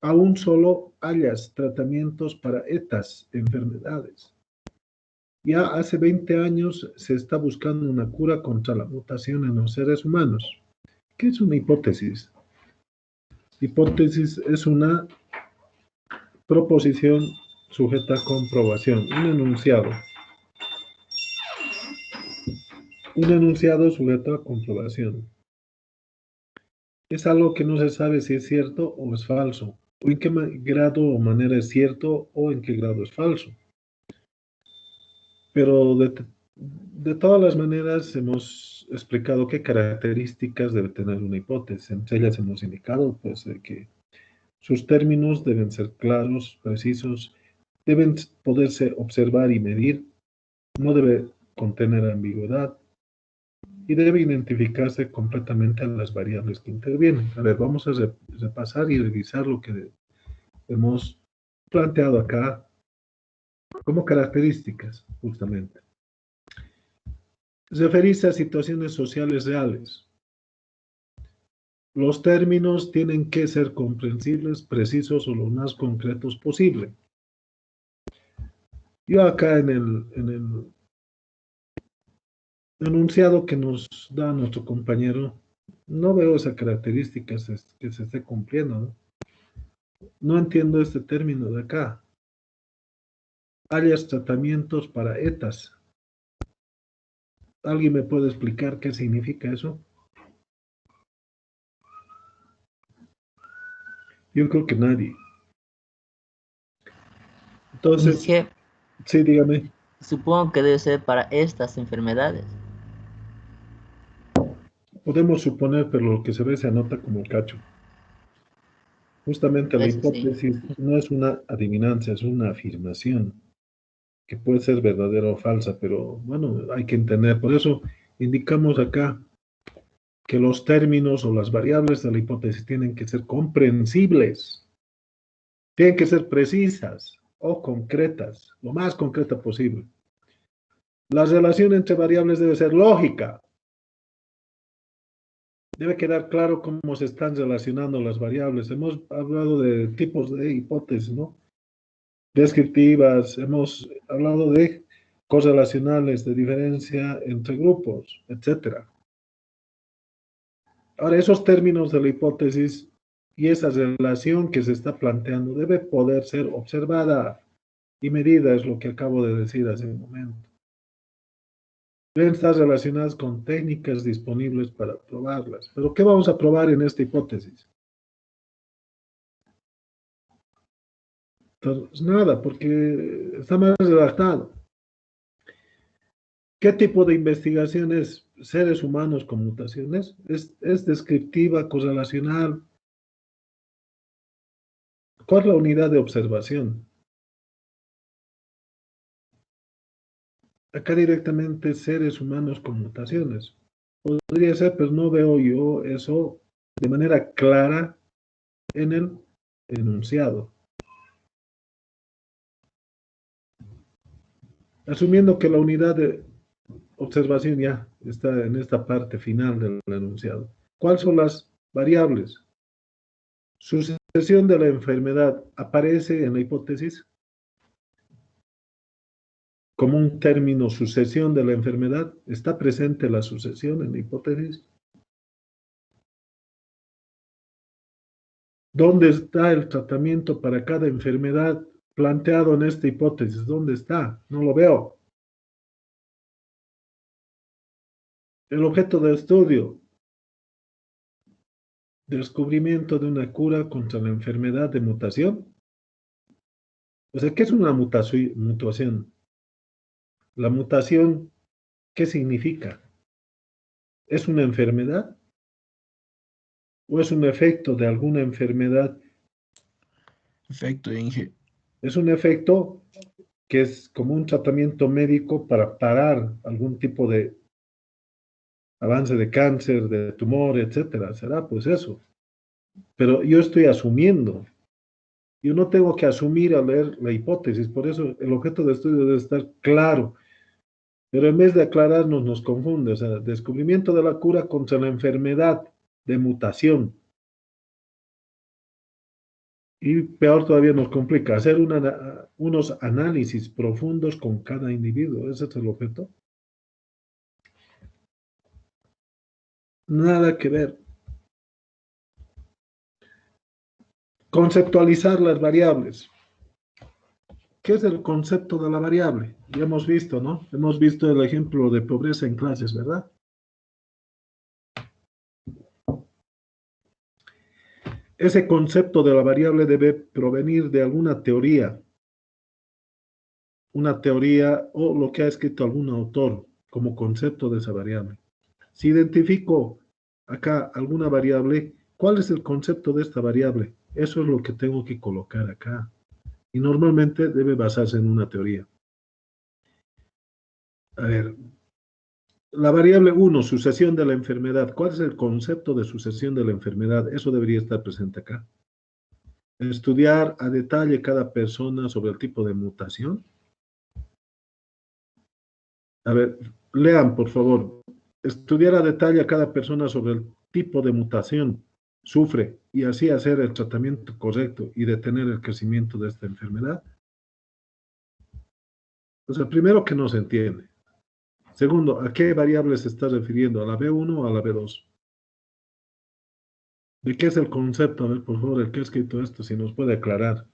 aún solo hayas tratamientos para estas enfermedades. Ya hace 20 años se está buscando una cura contra la mutación en los seres humanos. ¿Qué es una hipótesis? Hipótesis es una proposición sujeta a comprobación, un enunciado. Un enunciado sujeto a comprobación. Es algo que no se sabe si es cierto o es falso, o en qué grado o manera es cierto o en qué grado es falso. Pero de todas las maneras hemos explicado qué características debe tener una hipótesis. Entre ellas hemos indicado pues, que sus términos deben ser claros, precisos, deben poderse observar y medir, no debe contener ambigüedad y debe identificarse completamente las variables que intervienen. A ver, vamos a repasar y revisar lo que hemos planteado acá como características, justamente. Referirse a situaciones sociales reales. Los términos tienen que ser comprensibles, precisos o lo más concretos posible. Yo acá en el enunciado que nos da nuestro compañero, no veo esa característica que se esté cumpliendo, ¿no? No entiendo este término de acá. Hayas tratamientos para ETAs. ¿Alguien me puede explicar qué significa eso? Yo creo que nadie. Entonces, Monsieur, sí, dígame. supongo que debe ser para estas enfermedades. Podemos suponer, pero lo que se ve se anota como cacho. Justamente la Eso sí. hipótesis no es una adivinancia, es una afirmación que puede ser verdadera o falsa, pero bueno, hay que entender. Por eso indicamos acá que los términos o las variables de la hipótesis tienen que ser comprensibles, tienen que ser precisas o concretas, lo más concreta posible. La relación entre variables debe ser lógica. Debe quedar claro cómo se están relacionando las variables. Hemos hablado de tipos de hipótesis, ¿no? Descriptivas, hemos hablado de correlacionales, de diferencia entre grupos, etc. Ahora, esos términos de la hipótesis y esa relación que se está planteando debe poder ser observada y medida, es lo que acabo de decir hace un momento. Deben estar relacionadas con técnicas disponibles para probarlas. ¿Pero qué vamos a probar en esta hipótesis? Entonces, nada, porque está más redactado. ¿Qué tipo de investigación es seres humanos con mutaciones? ¿Es descriptiva, correlacional? ¿Cuál es la unidad de observación? Acá directamente seres humanos con mutaciones. Podría ser, pero no veo yo eso de manera clara en el enunciado. Asumiendo que la unidad de observación ya está en esta parte final del enunciado. ¿Cuáles son las variables? Sucesión de la enfermedad aparece en la hipótesis como un término, sucesión de la enfermedad. ¿Está presente la sucesión en la hipótesis? ¿Dónde está el tratamiento para cada enfermedad planteado en esta hipótesis? ¿Dónde está? No lo veo. El objeto de estudio, descubrimiento de una cura contra la enfermedad de mutación. O sea, ¿qué es una mutación? La mutación, ¿qué significa? ¿Es una enfermedad? ¿O es un efecto de alguna enfermedad? Efecto, Inge. Es un efecto que es como un tratamiento médico para parar algún tipo de avance de cáncer, de tumor, etcétera. Será pues eso. Pero yo estoy asumiendo. Yo no tengo que asumir al leer la hipótesis. Por eso el objeto de estudio debe estar claro. Pero en vez de aclararnos, nos confunde. O sea, descubrimiento de la cura contra la enfermedad de mutación. Y peor todavía nos complica hacer unos análisis profundos con cada individuo. Ese es el objeto. Nada que ver. Conceptualizar las variables. ¿Qué es el concepto de la variable? Ya hemos visto, ¿no? Hemos visto el ejemplo de pobreza en clases, ¿verdad? Ese concepto de la variable debe provenir de alguna teoría, una teoría o lo que ha escrito algún autor como concepto de esa variable. Si identifico acá alguna variable, ¿cuál es el concepto de esta variable? Eso es lo que tengo que colocar acá. Y normalmente debe basarse en una teoría. A ver, la variable 1, sucesión de la enfermedad. ¿Cuál es el concepto de sucesión de la enfermedad? Eso debería estar presente acá. Estudiar a detalle cada persona sobre el tipo de mutación. A ver, lean, por favor. Estudiar a detalle a cada persona sobre el tipo de mutación sufre y así hacer el tratamiento correcto y detener el crecimiento de esta enfermedad. O sea, primero que no se entiende. Segundo, ¿a qué variable se está refiriendo? ¿A la B1 o a la B2? ¿De qué es el concepto? A ver, por favor, el que ha escrito esto, si nos puede aclarar.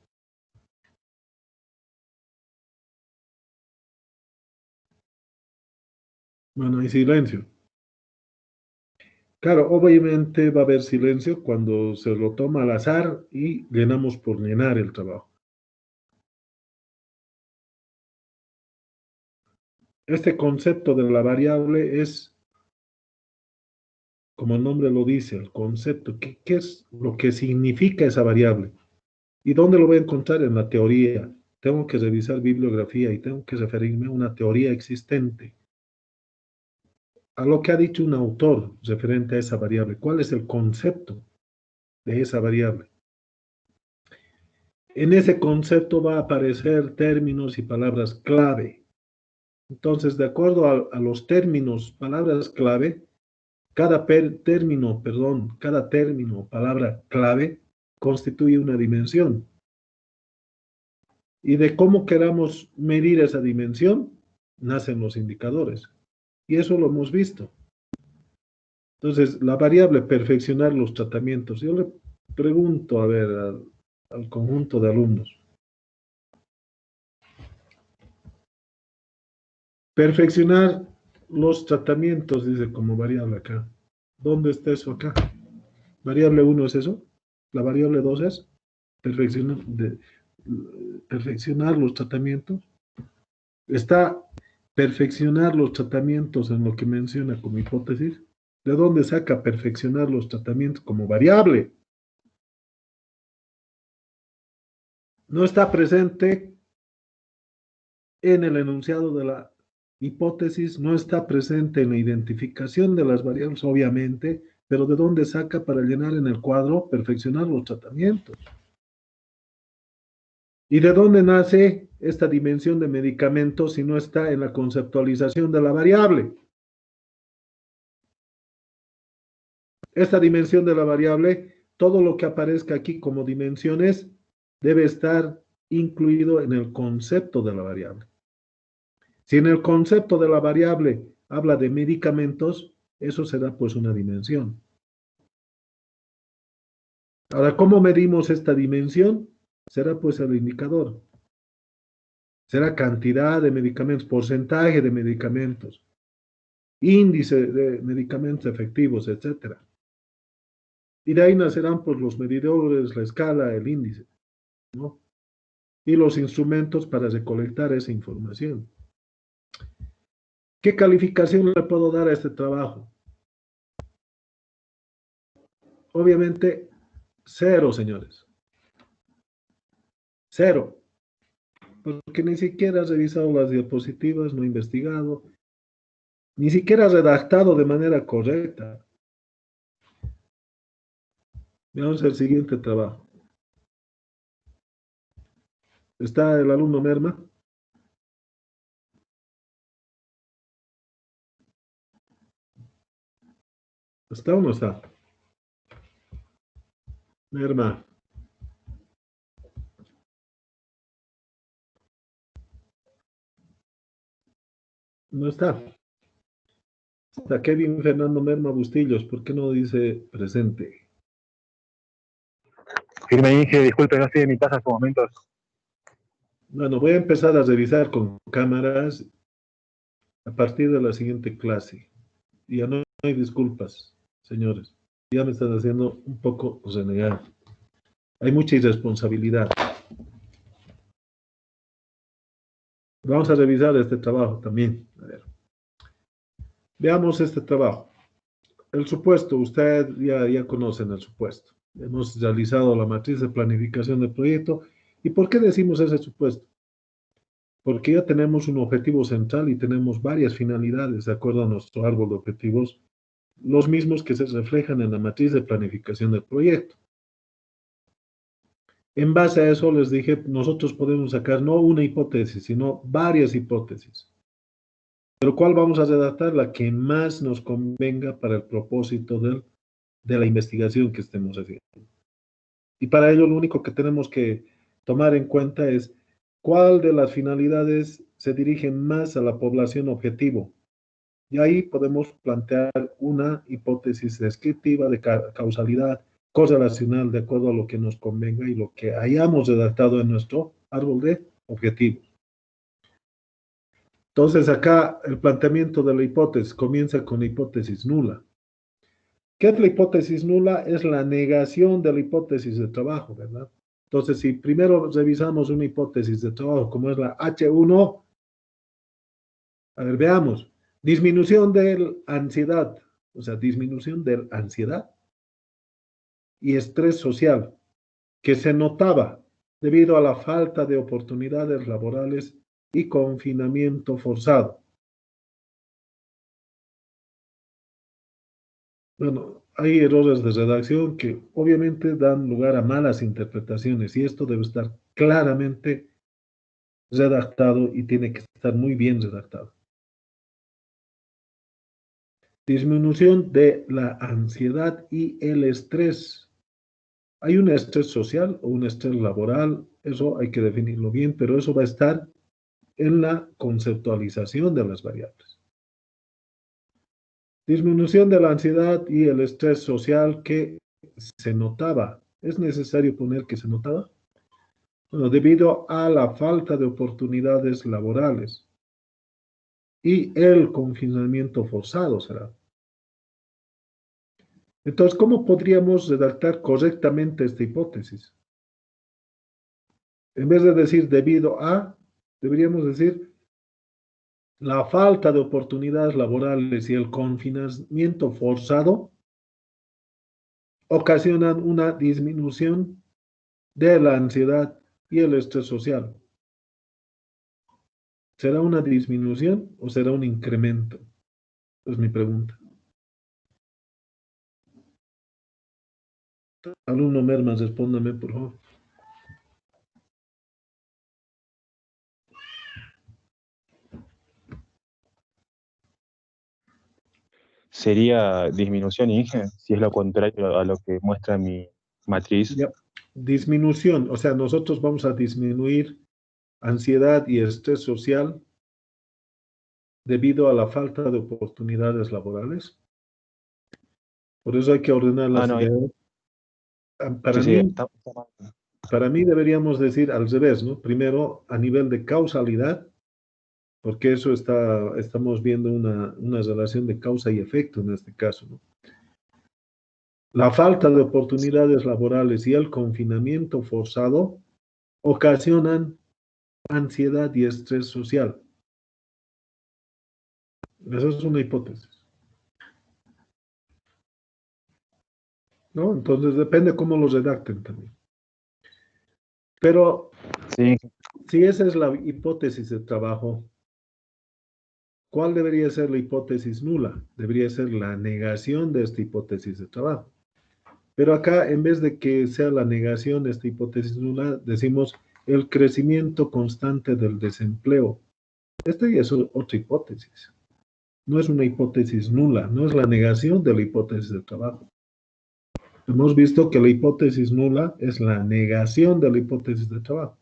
Bueno, hay silencio. Claro, obviamente va a haber silencio cuando se lo toma al azar y llenamos por llenar el trabajo. Este concepto de la variable es, como el nombre lo dice, el concepto. ¿Qué es lo que significa esa variable? ¿Y dónde lo voy a encontrar? En la teoría. Tengo que revisar bibliografía y tengo que referirme a una teoría existente, a lo que ha dicho un autor referente a esa variable. ¿Cuál es el concepto de esa variable? En ese concepto va a aparecer términos y palabras clave. Entonces, de acuerdo a los términos, palabras clave, cada término, palabra clave, constituye una dimensión. Y de cómo queramos medir esa dimensión, nacen los indicadores. Y eso lo hemos visto. Entonces, la variable perfeccionar los tratamientos. Yo le pregunto, a ver, al conjunto de alumnos. Perfeccionar los tratamientos, dice como variable acá. ¿Dónde está eso acá? Variable 1 es eso. La variable 2 es perfeccionar los tratamientos. Está perfeccionar los tratamientos en lo que menciona como hipótesis. ¿De dónde saca perfeccionar los tratamientos como variable? No está presente en el enunciado de la hipótesis, no está presente en la identificación de las variables, obviamente, pero ¿de dónde saca para llenar en el cuadro perfeccionar los tratamientos? ¿Y de dónde nace esta dimensión de medicamentos si no está en la conceptualización de la variable? Esta dimensión de la variable, todo lo que aparezca aquí como dimensiones debe estar incluido en el concepto de la variable. Si en el concepto de la variable habla de medicamentos, eso será pues una dimensión. Ahora, ¿cómo medimos esta dimensión? Será pues el indicador. Será cantidad de medicamentos, porcentaje de medicamentos, índice de medicamentos efectivos, etc. Y de ahí nacerán pues los medidores, la escala, el índice, ¿no? Y los instrumentos para recolectar esa información. ¿Qué calificación le puedo dar a este trabajo? Obviamente, 0, señores. 0. Porque ni siquiera ha revisado las diapositivas, no ha investigado, ni siquiera ha redactado de manera correcta. Veamos el siguiente trabajo. ¿Está el alumno Merma? ¿Está o no está? Merma. No está. Está Kevin Fernando Merma Bustillos. ¿Por qué no dice presente? Firme Inge, disculpe, no estoy en mi casa en estos momentos. Bueno, voy a empezar a revisar con cámaras a partir de la siguiente clase. Y ya no hay disculpas, señores. Ya me están haciendo un poco renegar. Hay mucha irresponsabilidad. Vamos a revisar este trabajo también. A ver. Veamos este trabajo. El supuesto, usted ya conocen el supuesto. Hemos realizado la matriz de planificación del proyecto. ¿Y por qué decimos ese supuesto? Porque ya tenemos un objetivo central y tenemos varias finalidades de acuerdo a nuestro árbol de objetivos, los mismos que se reflejan en la matriz de planificación del proyecto. En base a eso les dije, nosotros podemos sacar no una hipótesis, sino varias hipótesis. Pero ¿cuál vamos a redactar? La que más nos convenga para el propósito de la investigación que estemos haciendo. Y para ello lo único que tenemos que tomar en cuenta es cuál de las finalidades se dirige más a la población objetivo. Y ahí podemos plantear una hipótesis descriptiva de causalidad correlacional de acuerdo a lo que nos convenga y lo que hayamos redactado en nuestro árbol de objetivos. Entonces acá el planteamiento de la hipótesis comienza con la hipótesis nula. ¿Qué es la hipótesis nula? Es la negación de la hipótesis de trabajo, ¿verdad? Entonces, si primero revisamos una hipótesis de trabajo como es la H1, a ver, veamos. Disminución de la ansiedad, o sea, disminución de la ansiedad y estrés social que se notaba debido a la falta de oportunidades laborales y confinamiento forzado. Bueno, hay errores de redacción que obviamente dan lugar a malas interpretaciones y esto debe estar claramente redactado y tiene que estar muy bien redactado. Disminución de la ansiedad y el estrés. Hay un estrés social o un estrés laboral, eso hay que definirlo bien, pero eso va a estar en la conceptualización de las variables. Disminución de la ansiedad y el estrés social que se notaba. ¿Es necesario poner que se notaba? Bueno, debido a la falta de oportunidades laborales y el confinamiento forzado será. Entonces, ¿cómo podríamos redactar correctamente esta hipótesis? En vez de decir debido a, deberíamos decir la falta de oportunidades laborales y el confinamiento forzado ocasionan una disminución de la ansiedad y el estrés social. ¿Será una disminución o será un incremento? Es mi pregunta. Alumno Mermas, respóndame, por favor. Sería disminución, Inge, si es lo contrario a lo que muestra mi matriz. Ya. Disminución, o sea, nosotros vamos a disminuir ansiedad y estrés social debido a la falta de oportunidades laborales. Por eso hay que ordenar las no, ideas. Para sí, mí, está mal. para mí deberíamos decir al revés, ¿no? Primero, a nivel de causalidad, porque eso estamos viendo una relación de causa y efecto en este caso, ¿no? La falta de oportunidades laborales y el confinamiento forzado ocasionan ansiedad y estrés social. Esa es una hipótesis, ¿no? Entonces depende cómo lo redacten también. Pero Sí, si esa es la hipótesis de trabajo, ¿cuál debería ser la hipótesis nula? Debería ser la negación de esta hipótesis de trabajo. Pero acá, en vez de que sea la negación de esta hipótesis nula, decimos el crecimiento constante del desempleo. Esta ya es otra hipótesis. No es una hipótesis nula, no es la negación de la hipótesis de trabajo. Hemos visto que la hipótesis nula es la negación de la hipótesis de trabajo.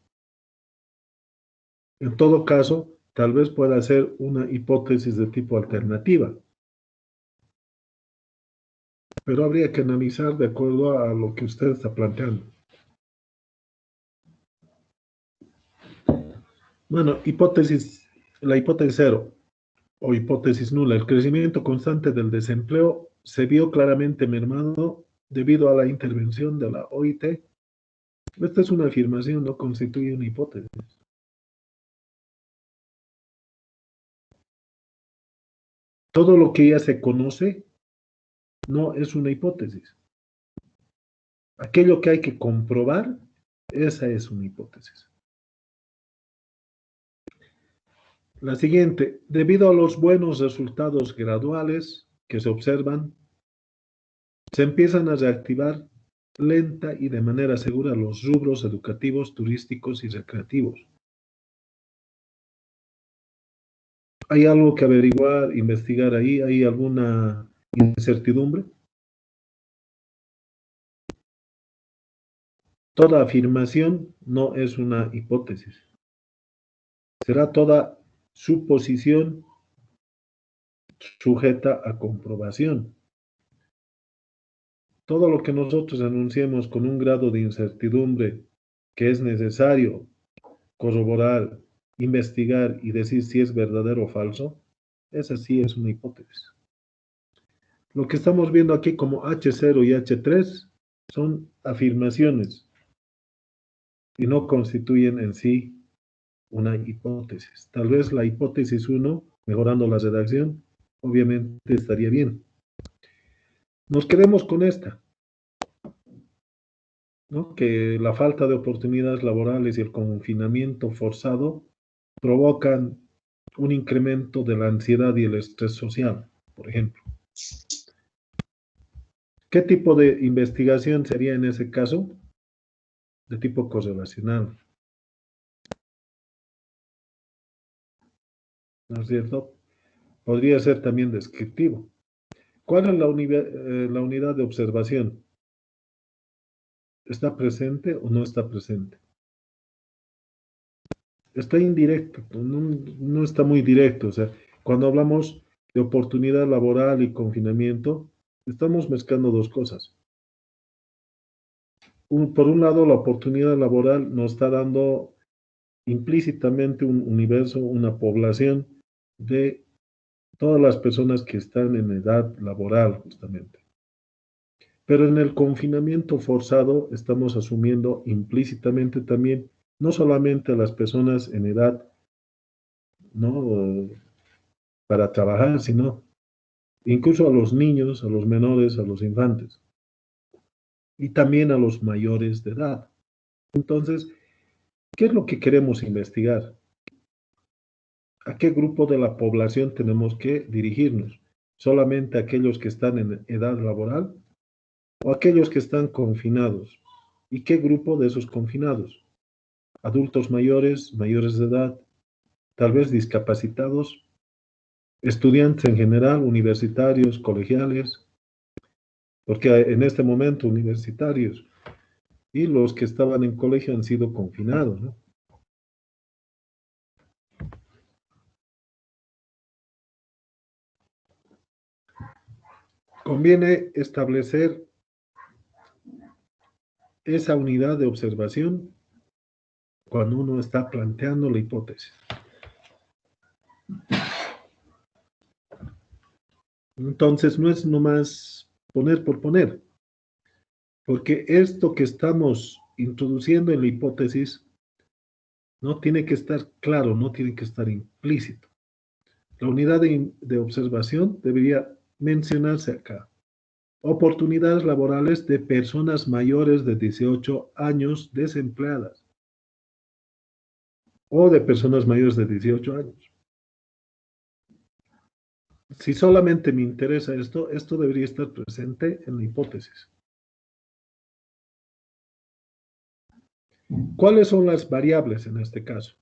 En todo caso, tal vez pueda ser una hipótesis de tipo alternativa, pero habría que analizar de acuerdo a lo que usted está planteando. Bueno, la hipótesis cero o hipótesis nula, el crecimiento constante del desempleo se vio claramente mermado debido a la intervención de la OIT. Esta es una afirmación, no constituye una hipótesis. Todo lo que ya se conoce no es una hipótesis. Aquello que hay que comprobar, esa es una hipótesis. La siguiente, debido a los buenos resultados graduales que se observan, se empiezan a reactivar lenta y de manera segura los rubros educativos, turísticos y recreativos. ¿Hay algo que averiguar, investigar ahí? ¿Hay alguna incertidumbre? Toda afirmación no es una hipótesis. Será toda suposición sujeta a comprobación. Todo lo que nosotros anunciemos con un grado de incertidumbre que es necesario corroborar, investigar y decir si es verdadero o falso, esa sí es una hipótesis. Lo que estamos viendo aquí como H0 y H3 son afirmaciones y no constituyen en sí una hipótesis. Tal vez la hipótesis 1, mejorando la redacción, obviamente estaría bien. Nos quedemos con esta, ¿no? Que la falta de oportunidades laborales y el confinamiento forzado provocan un incremento de la ansiedad y el estrés social, por ejemplo. ¿Qué tipo de investigación sería en ese caso? De tipo correlacional, ¿no es cierto? Podría ser también descriptivo. ¿Cuál es la unidad de observación? ¿Está presente o no está presente? Está indirecto, no está muy directo. O sea, cuando hablamos de oportunidad laboral y confinamiento, estamos mezclando dos cosas. Por un lado, la oportunidad laboral nos está dando implícitamente un universo, una población de todas las personas que están en edad laboral, justamente. Pero en el confinamiento forzado estamos asumiendo implícitamente también no solamente a las personas en edad, ¿no?, para trabajar, sino incluso a los niños, a los menores, a los infantes y también a los mayores de edad. Entonces, ¿qué es lo que queremos investigar? ¿A qué grupo de la población tenemos que dirigirnos? ¿Solamente a aquellos que están en edad laboral o aquellos que están confinados? ¿Y qué grupo de esos confinados? Adultos mayores, mayores de edad, tal vez discapacitados, estudiantes en general, universitarios, colegiales, porque en este momento universitarios y los que estaban en colegio han sido confinados, ¿no? Conviene establecer esa unidad de observación cuando uno está planteando la hipótesis. Entonces, no es nomás poner por poner, porque esto que estamos introduciendo en la hipótesis no tiene que estar claro, no tiene que estar implícito. La unidad de observación debería mencionarse acá. Oportunidades laborales de personas mayores de 18 años desempleadas o de personas mayores de 18 años. Si solamente me interesa esto, esto debería estar presente en la hipótesis. ¿Cuáles son las variables en este caso?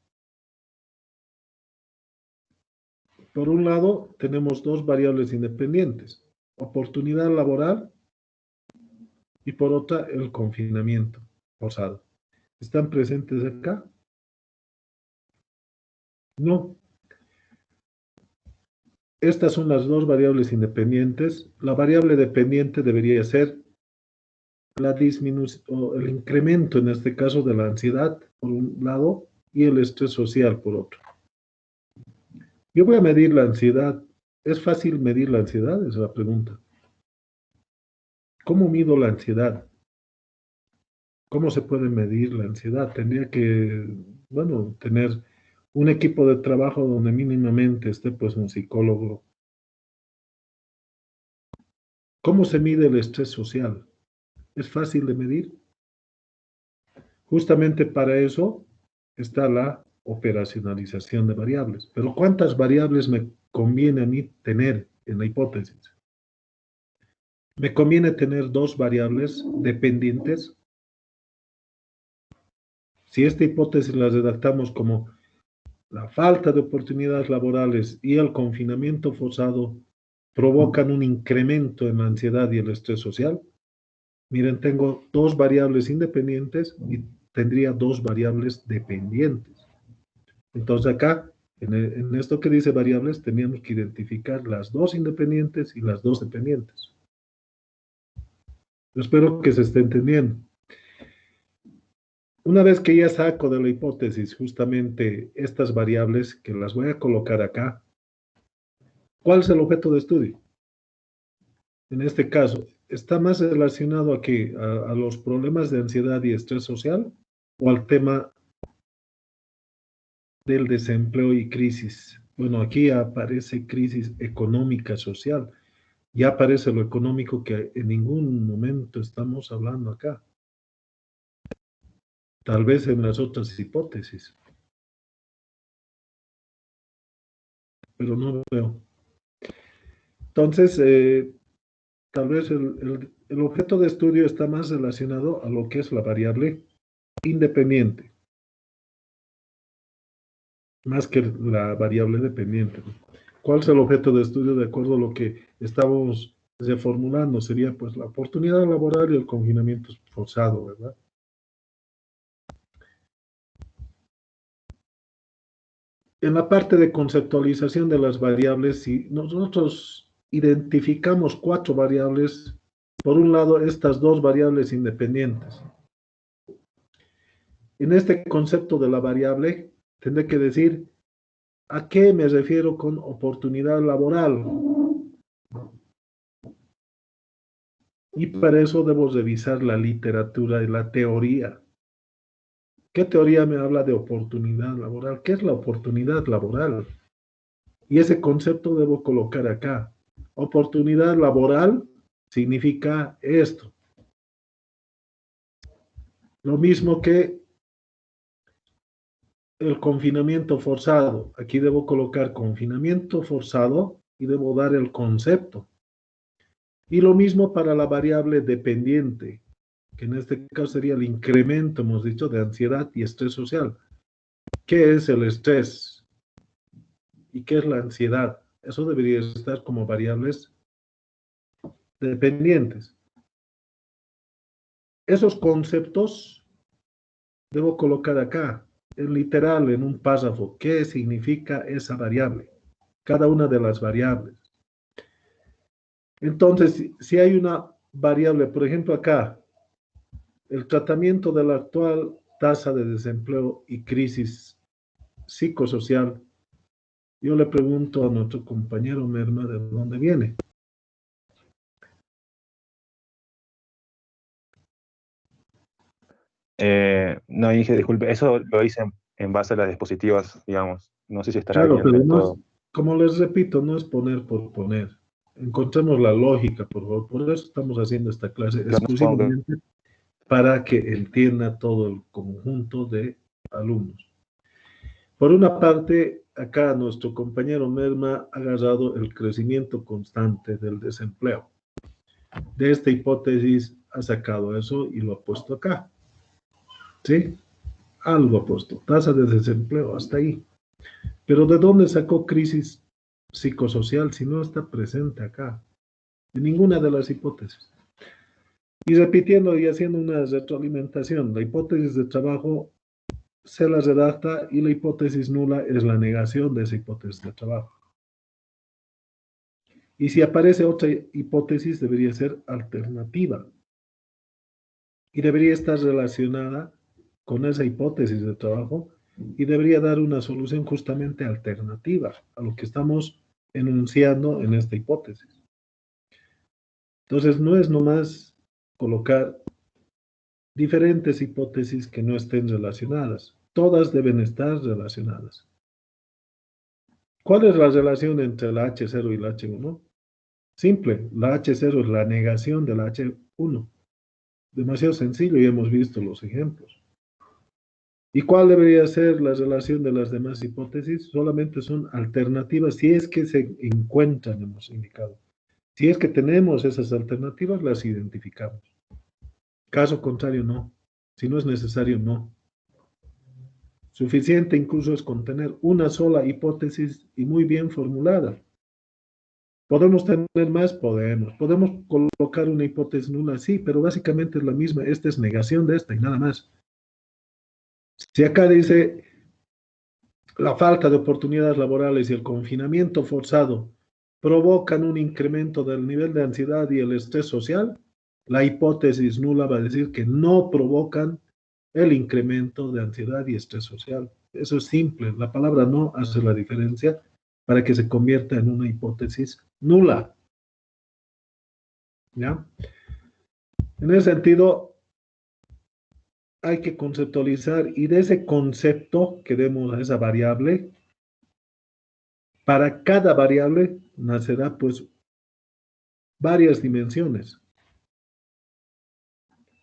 Por un lado, tenemos dos variables independientes, oportunidad laboral y por otra, el confinamiento forzado. ¿Están presentes acá? No. Estas son las dos variables independientes. La variable dependiente debería ser la disminución o el incremento, en este caso, de la ansiedad, por un lado, y el estrés social, por otro. Yo voy a medir la ansiedad. ¿Es fácil medir la ansiedad? Esa es la pregunta. ¿Cómo mido la ansiedad? ¿Cómo se puede medir la ansiedad? Tendría que, bueno, tener un equipo de trabajo donde mínimamente esté pues un psicólogo. ¿Cómo se mide el estrés social? ¿Es fácil de medir? Justamente para eso está la operacionalización de variables. Pero ¿cuántas variables me conviene a mí tener en la hipótesis? ¿Me conviene tener dos variables dependientes? Si esta hipótesis la redactamos como la falta de oportunidades laborales y el confinamiento forzado provocan un incremento en la ansiedad y el estrés social, miren, tengo dos variables independientes y tendría dos variables dependientes. Entonces acá, en esto que dice variables, teníamos que identificar las dos independientes y las dos dependientes. Yo espero que se esté entendiendo. Una vez que ya saco de la hipótesis justamente estas variables, que las voy a colocar acá, ¿cuál es el objeto de estudio? En este caso, ¿está más relacionado a los problemas de ansiedad y estrés social o al tema del desempleo y crisis? Bueno, aquí aparece crisis económica, social. Ya aparece lo económico que en ningún momento estamos hablando acá. Tal vez en las otras hipótesis, pero no veo. Entonces, tal vez el objeto de estudio está más relacionado a lo que es la variable independiente, más que la variable dependiente, ¿no? ¿Cuál es el objeto de estudio de acuerdo a lo que estamos reformulando? Sería pues la oportunidad laboral y el confinamiento forzado, ¿verdad? En la parte de conceptualización de las variables, si nosotros identificamos cuatro variables, por un lado estas dos variables independientes. En este concepto de la variable, tendré que decir ¿a qué me refiero con oportunidad laboral? Y para eso debo revisar la literatura y la teoría. ¿Qué teoría me habla de oportunidad laboral? ¿Qué es la oportunidad laboral? Y ese concepto debo colocar acá. Oportunidad laboral significa esto. Lo mismo que el confinamiento forzado. Aquí debo colocar confinamiento forzado y debo dar el concepto. Y lo mismo para la variable dependiente, que en este caso sería el incremento, hemos dicho, de ansiedad y estrés social. ¿Qué es el estrés? ¿Y qué es la ansiedad? Eso debería estar como variables dependientes. Esos conceptos debo colocar acá, en literal, en un párrafo. ¿Qué significa esa variable? Cada una de las variables. Entonces, si hay una variable, por ejemplo acá, el tratamiento de la actual tasa de desempleo y crisis psicosocial, yo le pregunto a nuestro compañero Merma de dónde viene. No, Inge, disculpe, eso lo hice en base a las dispositivas, digamos. No sé si estará Claro, bien pero del no es, todo. como les repito, no es poner por poner. Encontremos la lógica, por favor. Por eso estamos haciendo esta clase Yo no supongo que... exclusivamente para que entienda todo el conjunto de alumnos. Por una parte, acá nuestro compañero Merma ha agarrado el crecimiento constante del desempleo. De esta hipótesis ha sacado eso y lo ha puesto acá. ¿Sí? Algo ha puesto. Tasa de desempleo, hasta ahí. Pero ¿de dónde sacó crisis psicosocial si no está presente acá? En ninguna de las hipótesis. Y repitiendo y haciendo una retroalimentación, la hipótesis de trabajo se la redacta y la hipótesis nula es la negación de esa hipótesis de trabajo. Y si aparece otra hipótesis, debería ser alternativa. Y debería estar relacionada con esa hipótesis de trabajo y debería dar una solución justamente alternativa a lo que estamos enunciando en esta hipótesis. Entonces, no es nomás colocar diferentes hipótesis que no estén relacionadas. Todas deben estar relacionadas. ¿Cuál es la relación entre la H0 y la H1? Simple, la H0 es la negación de la H1. Demasiado sencillo y hemos visto los ejemplos. ¿Y cuál debería ser la relación de las demás hipótesis? Solamente son alternativas si es que se encuentran, hemos indicado. Si es que tenemos esas alternativas, las identificamos. Caso contrario, no. Si no es necesario, no. Suficiente incluso es con tener una sola hipótesis y muy bien formulada. ¿Podemos tener más? Podemos. ¿Podemos colocar una hipótesis nula? Sí, pero básicamente es la misma. Esta es negación de esta y nada más. Si acá dice la falta de oportunidades laborales y el confinamiento forzado provocan un incremento del nivel de ansiedad y el estrés social, la hipótesis nula va a decir que no provocan el incremento de ansiedad y estrés social. Eso es simple. La palabra no hace la diferencia para que se convierta en una hipótesis nula. ¿Ya? En ese sentido, hay que conceptualizar y de ese concepto que demos a esa variable, para cada variable nacerá pues varias dimensiones.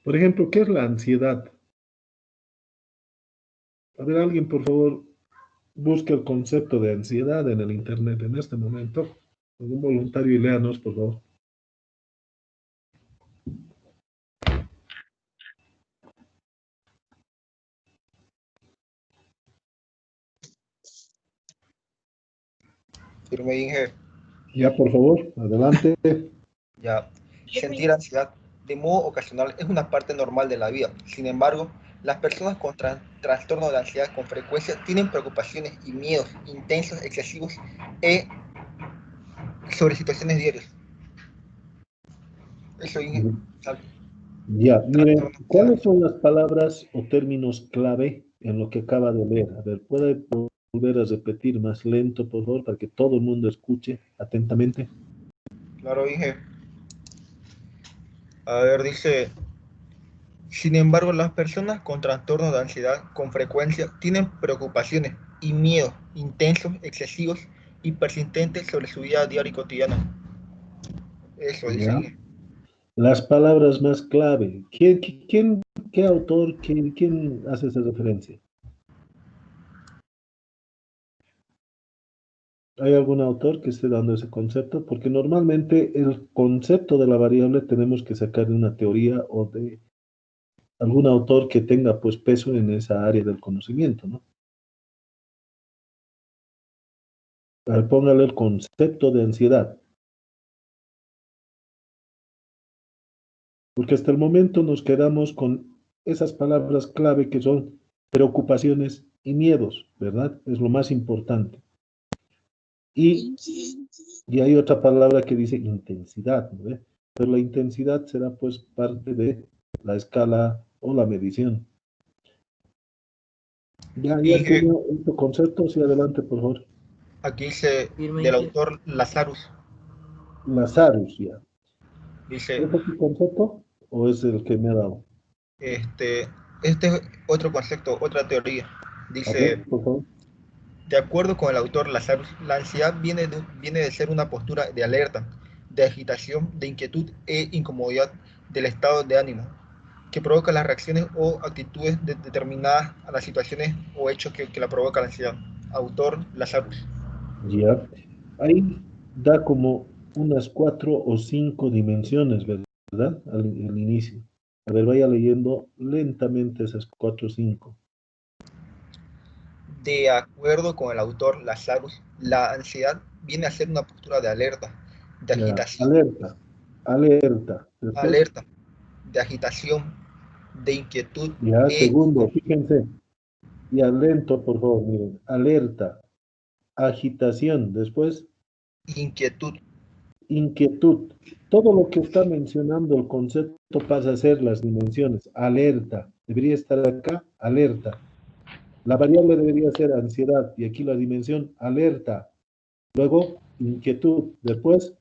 Por ejemplo, ¿qué es la ansiedad? A ver, alguien por favor busque el concepto de ansiedad en el internet en este momento. Algún voluntario y léanos, por favor. Firme Inge, Ya, por favor, adelante. ya. Sentir ansiedad de modo ocasional es una parte normal de la vida. Sin embargo, las personas con trastorno de ansiedad con frecuencia tienen preocupaciones y miedos intensos, excesivos sobre situaciones diarias. Eso, Inge. Ya, miren, Trastorno de ¿cuáles ansiedad. son las palabras o términos clave en lo que acaba de leer? A ver, ¿puede volver a repetir más lento, por favor, para que todo el mundo escuche atentamente? Claro, Inge. A ver, dice, sin embargo, las personas con trastorno de ansiedad con frecuencia tienen preocupaciones y miedos intensos, excesivos y persistentes sobre su vida diaria y cotidiana. Eso dice Ya. Inge. Las palabras más clave. ¿Qué autor, quién hace esa referencia? ¿Hay algún autor que esté dando ese concepto? Porque normalmente el concepto de la variable tenemos que sacar de una teoría o de algún autor que tenga pues peso en esa área del conocimiento, ¿no? A ver, póngale el concepto de ansiedad. Porque hasta el momento nos quedamos con esas palabras clave que son preocupaciones y miedos, ¿verdad? Es lo más importante. Y hay otra palabra que dice intensidad, ¿no ve? Pero la intensidad será pues parte de la escala o la medición. Ya Inge, tiene otro concepto, sí, adelante, por favor. aquí dice Firme del Inge. autor Lazarus, Lazarus, ya. dice, ¿Es tu concepto o es el que me ha dado? este es otro concepto, otra teoría. A ver, Dice, por favor. de acuerdo con el autor Lazarus, la ansiedad viene de ser una postura de alerta, de agitación, de inquietud e incomodidad del estado de ánimo, que provoca las reacciones o actitudes determinadas a las situaciones o hechos que la provoca la ansiedad. Autor Lazarus. Ya. Ahí da como unas 4 o 5 dimensiones, ¿verdad? Al inicio. A ver, vaya leyendo lentamente esas 4 o 5. De acuerdo con el autor Lazarus, la ansiedad viene a ser una postura de alerta, de Ya. agitación, Alerta, alerta. Después, alerta, de agitación, de inquietud ya, e segundo, fíjense. Ya, lento, por favor, miren. Alerta, agitación. Después, inquietud. inquietud. Todo lo que está mencionando el concepto pasa a ser las dimensiones. Alerta. Debería estar acá, alerta. La variable debería ser ansiedad. Y aquí la dimensión, alerta. Luego, inquietud. Después,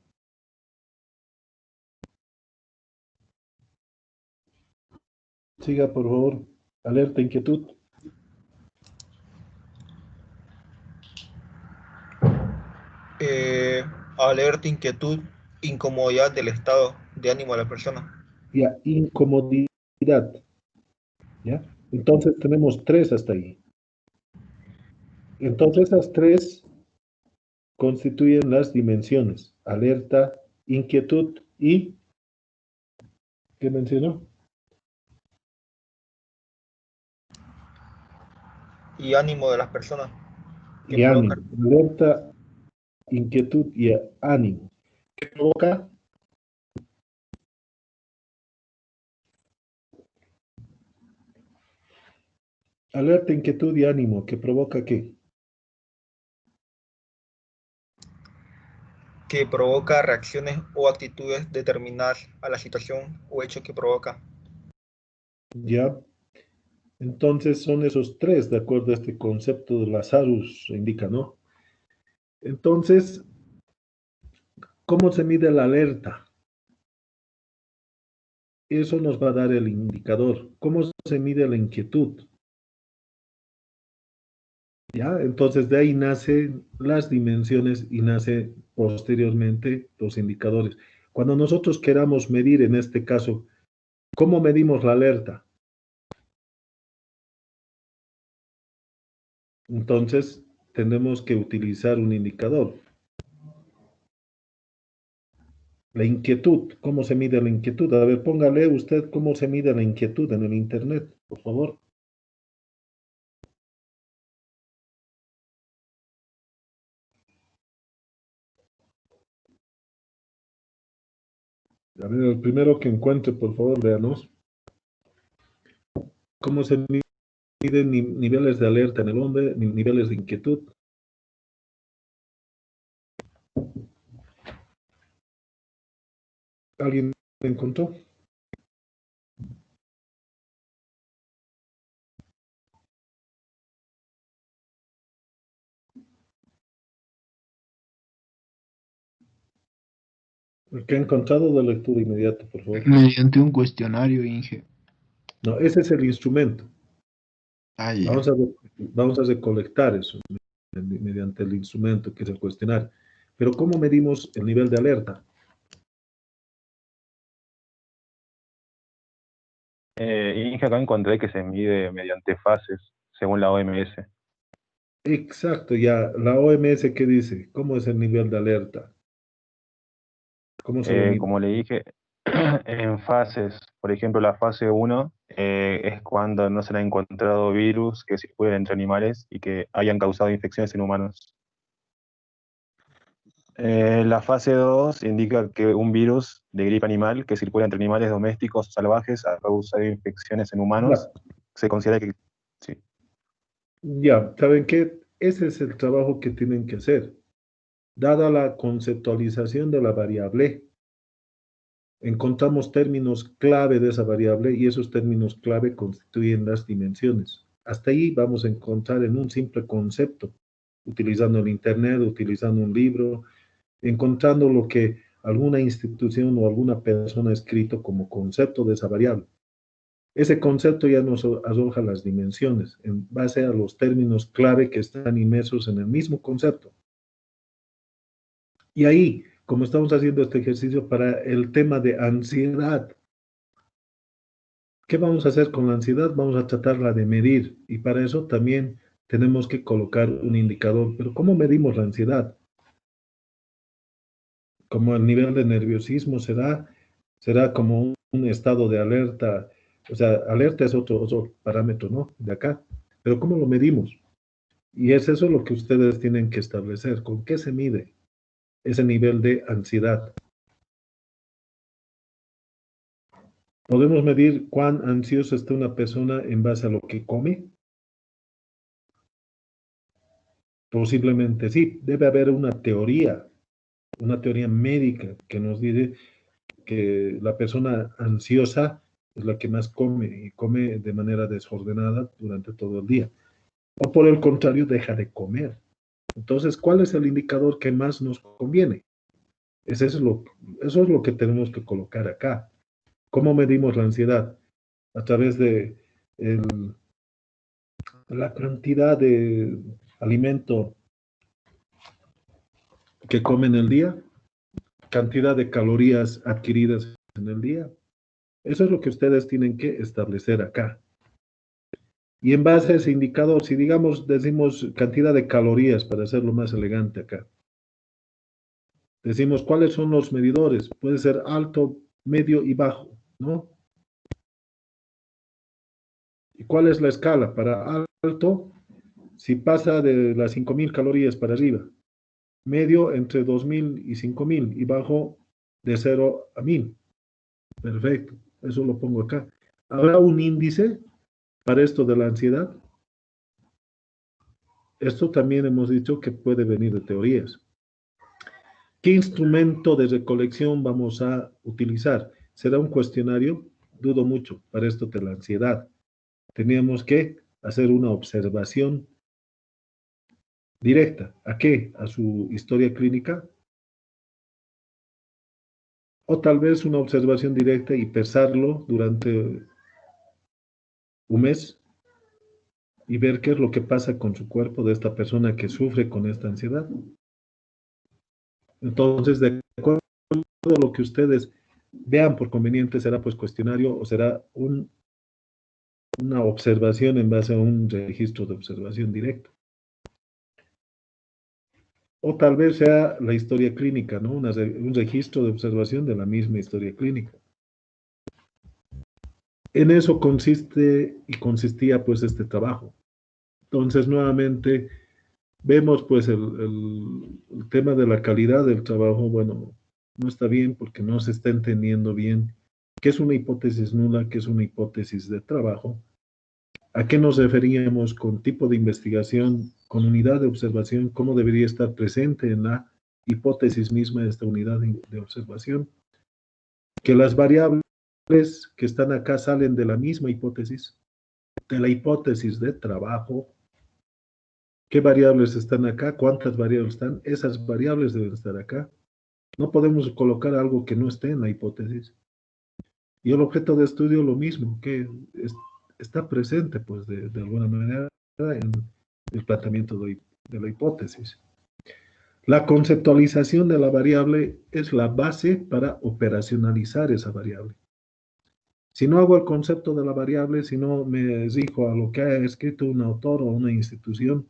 siga por favor. Alerta, inquietud. Alerta, inquietud, incomodidad del estado de ánimo de la persona. Ya, incomodidad. ¿Ya? Entonces tenemos 3 hasta ahí. Entonces esas 3 constituyen las dimensiones. Alerta, inquietud y... ¿Qué mencionó? Y ánimo de las personas. Que Y provoca ánimo. Alerta, inquietud y ánimo. ¿Qué provoca? Alerta, inquietud y ánimo. ¿Qué provoca qué? que provoca reacciones o actitudes determinadas a la situación o hecho que provoca. ¿Ya? Entonces son esos 3, de acuerdo a este concepto de Lazarus, indica, ¿no? Entonces, ¿cómo se mide la alerta? Eso nos va a dar el indicador. ¿Cómo se mide la inquietud? ¿Ya? Entonces de ahí nacen las dimensiones y nace posteriormente los indicadores. Cuando nosotros queramos medir, en este caso, ¿cómo medimos la alerta? Entonces, tenemos que utilizar un indicador. La inquietud, ¿cómo se mide la inquietud? A ver, póngale usted cómo se mide la inquietud en el Internet, por favor. A ver, el primero que encuentre, por favor, véanos. ¿Cómo se miden niveles de alerta en el hombre, niveles de inquietud? ¿Alguien encontró? El que ha encontrado de lectura inmediata, por favor. Mediante un cuestionario, Inge. No, ese es el instrumento. Ah, ya. Vamos a recolectar eso mediante el instrumento que es el cuestionario. Pero ¿cómo medimos el nivel de alerta? Inge, acá encontré que se mide mediante fases, según la OMS. Exacto, ya. La OMS, ¿qué dice? ¿Cómo es el nivel de alerta? ¿Cómo se lo mide? Como le dije, en fases, por ejemplo, la fase 1 es cuando no se le ha encontrado virus que circulen entre animales y que hayan causado infecciones en humanos. La fase 2 indica que un virus de gripe animal que circula entre animales domésticos o salvajes ha causado infecciones en humanos. Ya, Se considera que sí. ya, ¿saben qué? Ese es el trabajo que tienen que hacer. Dada la conceptualización de la variable, encontramos términos clave de esa variable y esos términos clave constituyen las dimensiones. Hasta ahí vamos a encontrar en un simple concepto, utilizando el Internet, utilizando un libro, encontrando lo que alguna institución o alguna persona ha escrito como concepto de esa variable. Ese concepto ya nos arroja las dimensiones en base a los términos clave que están inmersos en el mismo concepto. Y ahí, como estamos haciendo este ejercicio para el tema de ansiedad, ¿qué vamos a hacer con la ansiedad? Vamos a tratarla de medir y para eso también tenemos que colocar un indicador. Pero ¿cómo medimos la ansiedad? Como el nivel de nerviosismo será como un estado de alerta. O sea, alerta es otro parámetro, ¿no? De acá. Pero ¿cómo lo medimos? Y es eso lo que ustedes tienen que establecer. ¿Con qué se mide ese nivel de ansiedad? ¿Podemos medir cuán ansiosa está una persona en base a lo que come? Posiblemente sí. Debe haber una teoría una teoría médica que nos dice que la persona ansiosa es la que más come y come de manera desordenada durante todo el día. O por el contrario, deja de comer. Entonces, ¿cuál es el indicador que más nos conviene? Eso es lo que tenemos que colocar acá. ¿Cómo medimos la ansiedad? A través de la cantidad de alimento que come en el día, cantidad de calorías adquiridas en el día. Eso es lo que ustedes tienen que establecer acá. Y en base a ese indicador, si digamos, decimos cantidad de calorías para hacerlo más elegante acá, decimos cuáles son los medidores. Puede ser alto, medio y bajo, ¿no? ¿Y cuál es la escala? Para alto, si pasa de las 5.000 calorías para arriba, medio entre 2.000 y 5.000 y bajo de 0 a 1.000. Perfecto, eso lo pongo acá. ¿Habrá un índice para esto de la ansiedad? Esto también hemos dicho que puede venir de teorías. ¿Qué instrumento de recolección vamos a utilizar? ¿Será un cuestionario? Dudo mucho para esto de la ansiedad. Teníamos que hacer una observación directa. ¿A qué? ¿A su historia clínica? O tal vez una observación directa y pesarlo durante un mes y ver qué es lo que pasa con su cuerpo de esta persona que sufre con esta ansiedad. Entonces, de acuerdo a lo que ustedes vean por conveniente, será pues cuestionario o será una observación en base a un registro de observación directo. O tal vez sea la historia clínica, ¿no? Un registro de observación de la misma historia clínica. En eso consiste y consistía pues este trabajo. Entonces, nuevamente, vemos pues el tema de la calidad del trabajo, bueno, no está bien porque no se está entendiendo bien qué es una hipótesis nula, qué es una hipótesis de trabajo, a qué nos referíamos con tipo de investigación, con unidad de observación, cómo debería estar presente en la hipótesis misma de esta unidad de observación, que las variables que están acá salen de la misma hipótesis, de la hipótesis de trabajo. ¿Qué variables están acá? ¿Cuántas variables están? Esas variables deben estar acá. No podemos colocar algo que no esté en la hipótesis. Y el objeto de estudio lo mismo, que está presente, pues, de alguna manera en el planteamiento de la hipótesis. La conceptualización de la variable es la base para operacionalizar esa variable. Si no hago el concepto de la variable, si no me rijo a lo que ha escrito un autor o una institución,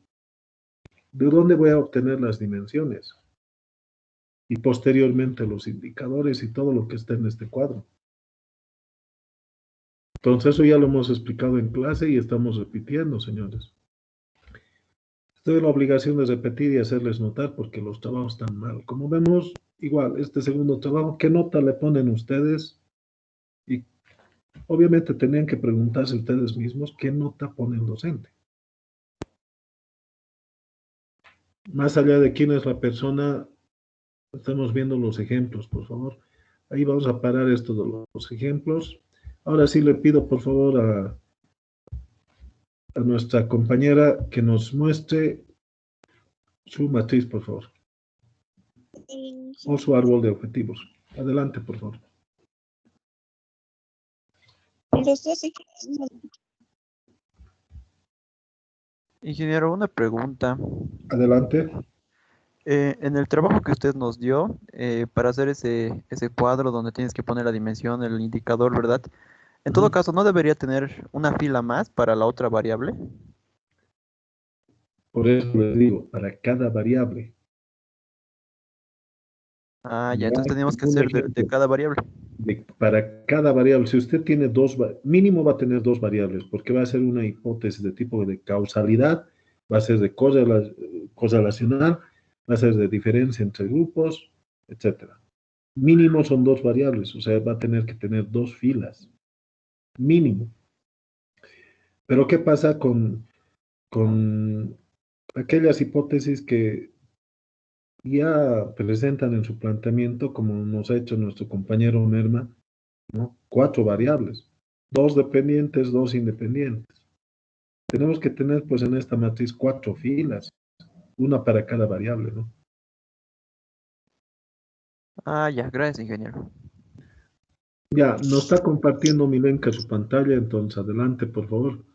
¿de dónde voy a obtener las dimensiones? Y posteriormente los indicadores y todo lo que está en este cuadro. Entonces eso ya lo hemos explicado en clase y estamos repitiendo, señores. Estoy en la obligación de repetir y hacerles notar porque los trabajos están mal. Como vemos, igual, este segundo trabajo, ¿qué nota le ponen ustedes? Y obviamente tenían que preguntarse ustedes mismos qué nota pone el docente. Más allá de quién es la persona, estamos viendo los ejemplos, por favor. Ahí vamos a parar esto de los ejemplos. Ahora sí le pido, por favor, a nuestra compañera que nos muestre su matriz, por favor. O su árbol de objetivos. Adelante, por favor. Ingeniero, una pregunta. Adelante. En el trabajo que usted nos dio, para hacer ese cuadro donde tienes que poner la dimensión, el indicador, ¿verdad? En todo caso, ¿no debería tener una fila más para la otra variable? Por eso les digo, para cada variable. Ah, ya, Ya, entonces tenemos que un hacer de ejemplo. cada variable. Para cada variable, si usted tiene mínimo va a tener dos variables, porque va a ser una hipótesis de tipo de causalidad, va a ser de correlacional, va a ser de diferencia entre grupos, etc. Mínimo son dos variables, o sea, va a tener que tener dos filas, mínimo. Pero ¿qué pasa con aquellas hipótesis que ya presentan en su planteamiento, como nos ha hecho nuestro compañero Merma, ¿no? 4 variables, 2 dependientes, 2 independientes. Tenemos que tener, pues, en esta matriz 4 filas, una para cada variable, ¿no? Ah, ya, gracias, ingeniero. Ya, nos está compartiendo Milenka su pantalla, entonces adelante, por favor.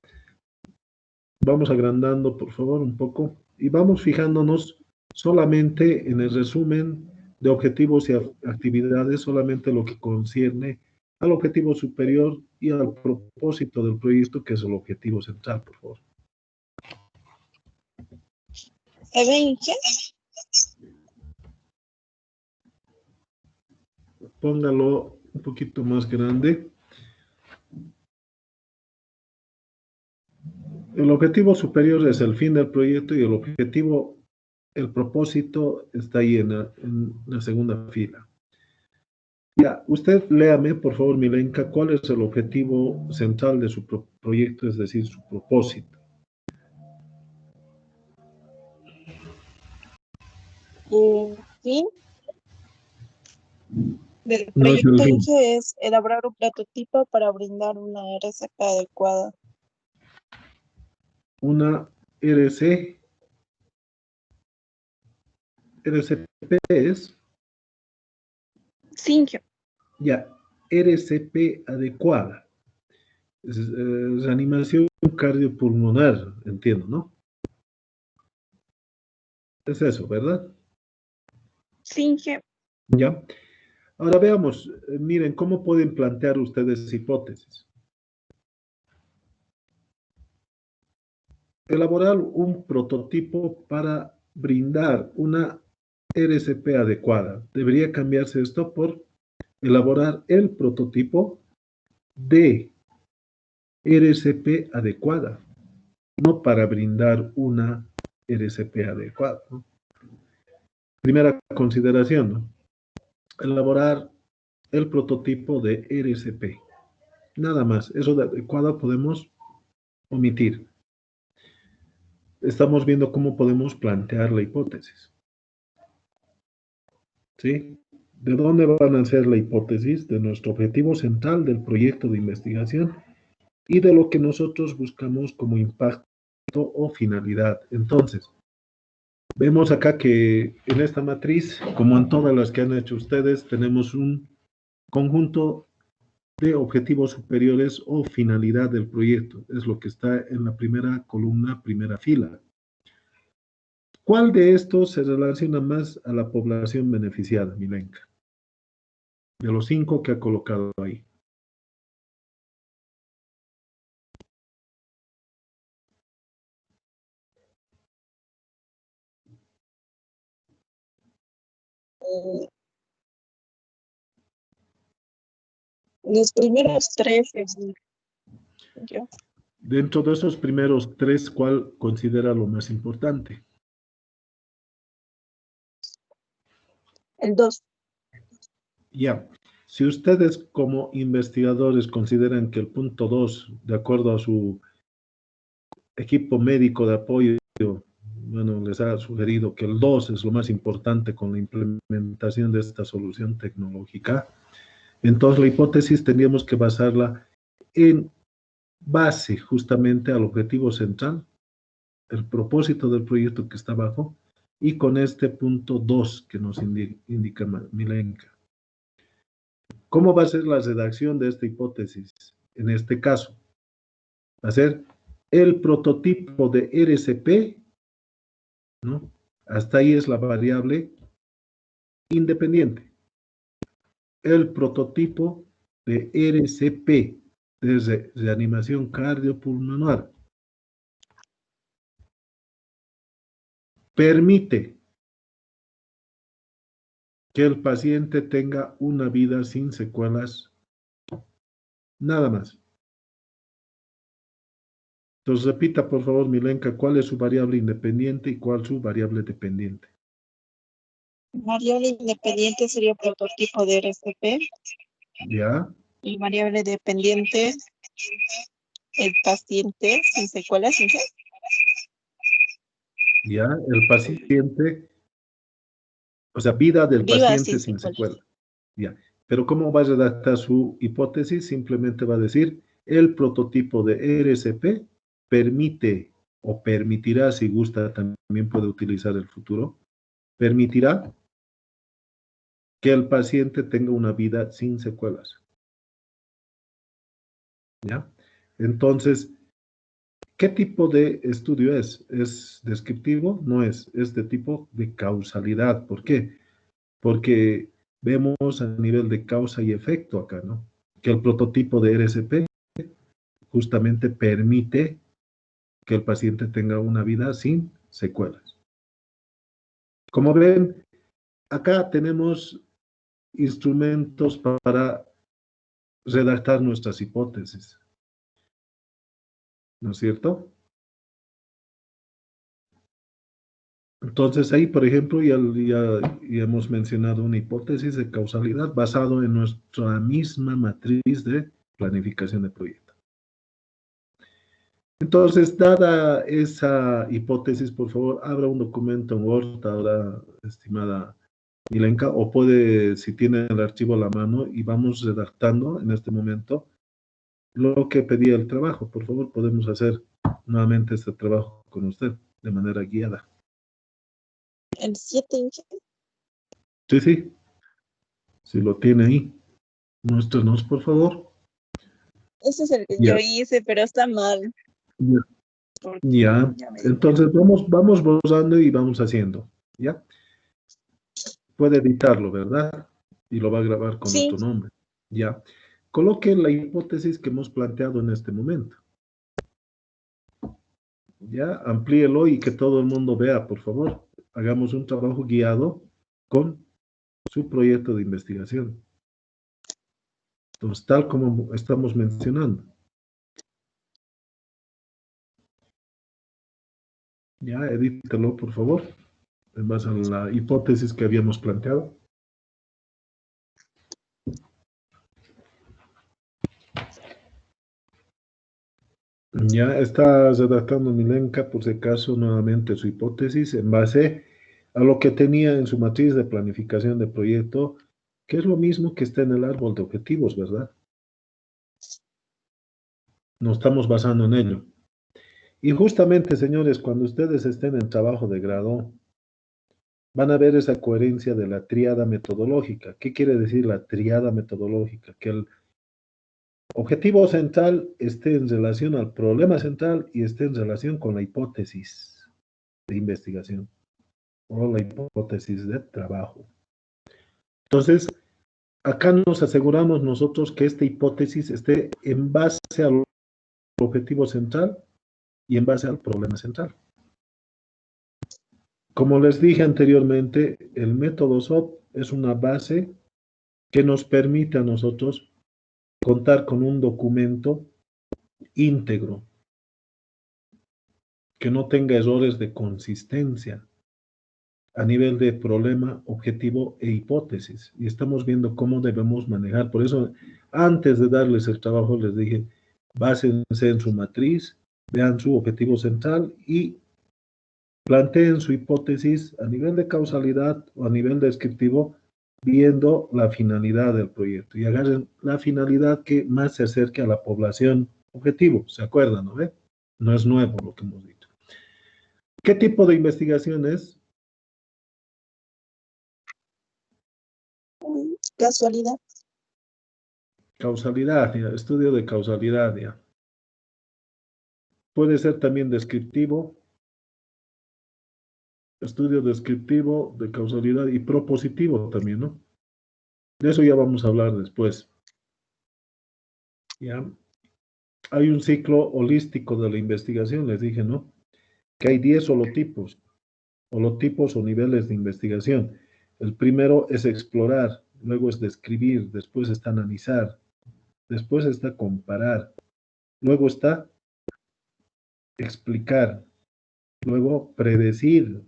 Vamos agrandando, por favor, un poco y vamos fijándonos solamente en el resumen de objetivos y actividades, solamente lo que concierne al objetivo superior y al propósito del proyecto, que es el objetivo central, por favor. Póngalo un poquito más grande. El objetivo superior es el fin del proyecto y el propósito está ahí en la segunda fila. Ya, usted léame, por favor, Milenka, cuál es el objetivo central de su proyecto, es decir, su propósito. Fin del No es el proyecto fin. INGE es elaborar un prototipo para brindar una RCP adecuada. Una RCP es, SINGE. ya, RCP adecuada. Es reanimación cardiopulmonar, entiendo, ¿no? Es eso, ¿verdad? SINGE. Ya. Ahora veamos, miren, ¿cómo pueden plantear ustedes hipótesis? Elaborar un prototipo para brindar una RCP adecuada. Debería cambiarse esto por elaborar el prototipo de RCP adecuada, no para brindar una RCP adecuada, ¿no? Primera consideración, ¿no? Elaborar el prototipo de RCP. Nada más, eso de adecuada podemos omitir. Estamos viendo cómo podemos plantear la hipótesis. ¿Sí? ¿De dónde van a ser la hipótesis? De nuestro objetivo central del proyecto de investigación y de lo que nosotros buscamos como impacto o finalidad. Entonces, vemos acá que en esta matriz, como en todas las que han hecho ustedes, tenemos un conjunto de objetivos superiores o finalidad del proyecto. Es lo que está en la primera columna, primera fila. ¿Cuál de estos se relaciona más a la población beneficiada, Milenka? De los 5 que ha colocado ahí. Los primeros 3 yo. Dentro de esos primeros 3, ¿cuál considera lo más importante? El 2. Ya. Si ustedes como investigadores consideran que el punto 2, de acuerdo a su equipo médico de apoyo, bueno, les ha sugerido que el 2 es lo más importante con la implementación de esta solución tecnológica, entonces la hipótesis tendríamos que basarla en base justamente al objetivo central, el propósito del proyecto que está abajo, y con este punto 2 que nos indica Milenka. ¿Cómo va a ser la redacción de esta hipótesis? En este caso, va a ser el prototipo de RCP, ¿no? Hasta ahí es la variable independiente. El prototipo de RCP, de reanimación cardiopulmonar, permite que el paciente tenga una vida sin secuelas, nada más. Entonces repita, por favor, Milenka, cuál es su variable independiente y cuál su variable dependiente. Variable independiente sería prototipo de RCP. ¿Ya? Y variable dependiente, el paciente sin secuelas. ¿Ya? El paciente O sea, vida del Viva paciente sin sin secuelas. secuela. Ya. Pero ¿cómo va a redactar su hipótesis? Simplemente va a decir, el prototipo de RCP permite o permitirá, si gusta, también puede utilizar el futuro, permitirá que el paciente tenga una vida sin secuelas. ¿Ya? Entonces, ¿qué tipo de estudio es? ¿Es descriptivo? No es. Es de tipo de causalidad. ¿Por qué? Porque vemos a nivel de causa y efecto acá, ¿no? Que el prototipo de RCP justamente permite que el paciente tenga una vida sin secuelas. Como ven, acá tenemos instrumentos para redactar nuestras hipótesis, ¿no es cierto? Entonces ahí, por ejemplo, ya hemos mencionado una hipótesis de causalidad basado en nuestra misma matriz de planificación de proyecto. Entonces, dada esa hipótesis, por favor, abra un documento en Word, ahora, estimada Milenka, o puede, si tiene el archivo a la mano, y vamos redactando en este momento lo que pedía el trabajo. Por favor, podemos hacer nuevamente este trabajo con usted de manera guiada. El 7, Inge. Sí, sí. Si lo tiene ahí, muéstrenos, por favor. Ese es el que Ya. yo hice, pero está mal. Ya. Porque Ya. ya me- Entonces, vamos borrando y vamos haciendo. ¿Ya? Puede editarlo, ¿verdad? Y lo va a grabar con Sí, nuestro nombre. Ya. Coloque la hipótesis que hemos planteado en este momento. Ya, amplíelo y que todo el mundo vea, por favor. Hagamos un trabajo guiado con su proyecto de investigación. Entonces, tal como estamos mencionando. Ya, edítelo, por favor, en base a la hipótesis que habíamos planteado. Ya está redactando Milenka, por si acaso, nuevamente su hipótesis en base a lo que tenía en su matriz de planificación de proyecto, que es lo mismo que está en el árbol de objetivos, ¿verdad? Nos estamos basando en ello. Y justamente, señores, cuando ustedes estén en trabajo de grado, van a ver esa coherencia de la tríada metodológica. ¿Qué quiere decir la tríada metodológica? Que el objetivo central esté en relación al problema central y esté en relación con la hipótesis de investigación o la hipótesis de trabajo. Entonces, acá nos aseguramos nosotros que esta hipótesis esté en base al objetivo central y en base al problema central. Como les dije anteriormente, el método SOP es una base que nos permite a nosotros contar con un documento íntegro, que no tenga errores de consistencia a nivel de problema, objetivo e hipótesis. Y estamos viendo cómo debemos manejar. Por eso, antes de darles el trabajo, les dije, básense en su matriz, vean su objetivo central y planteen su hipótesis a nivel de causalidad o a nivel descriptivo, viendo la finalidad del proyecto y agarren la finalidad que más se acerque a la población objetivo. ¿Se acuerdan, no ve? No es nuevo lo que hemos dicho. ¿Qué tipo de investigación es? casualidad. Causalidad, ya, estudio de causalidad, ya. Puede ser también descriptivo, estudio descriptivo de causalidad y propositivo también, ¿no? De eso ya vamos a hablar después. ¿Ya? Hay un ciclo holístico de la investigación, les dije, ¿no? Que hay 10 holotipos o niveles de investigación. El primero es explorar, luego es describir, después está analizar, después está comparar, luego está explicar, luego predecir.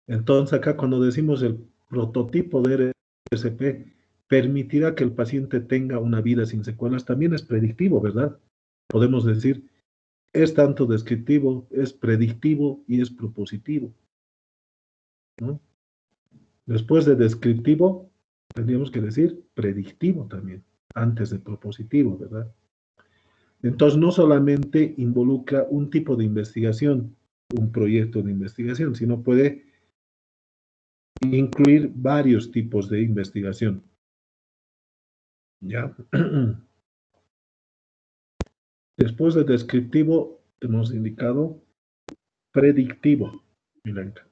Entonces acá cuando decimos el prototipo de RCP permitirá que el paciente tenga una vida sin secuelas, también es predictivo, ¿verdad? Podemos decir, es tanto descriptivo, es predictivo y es propositivo. ¿no? Después de descriptivo, tendríamos que decir predictivo también, antes de propositivo, ¿verdad? Entonces, no solamente involucra un tipo de investigación, un proyecto de investigación, sino puede incluir varios tipos de investigación. ¿Ya? Después de descriptivo, hemos indicado predictivo, Milenka.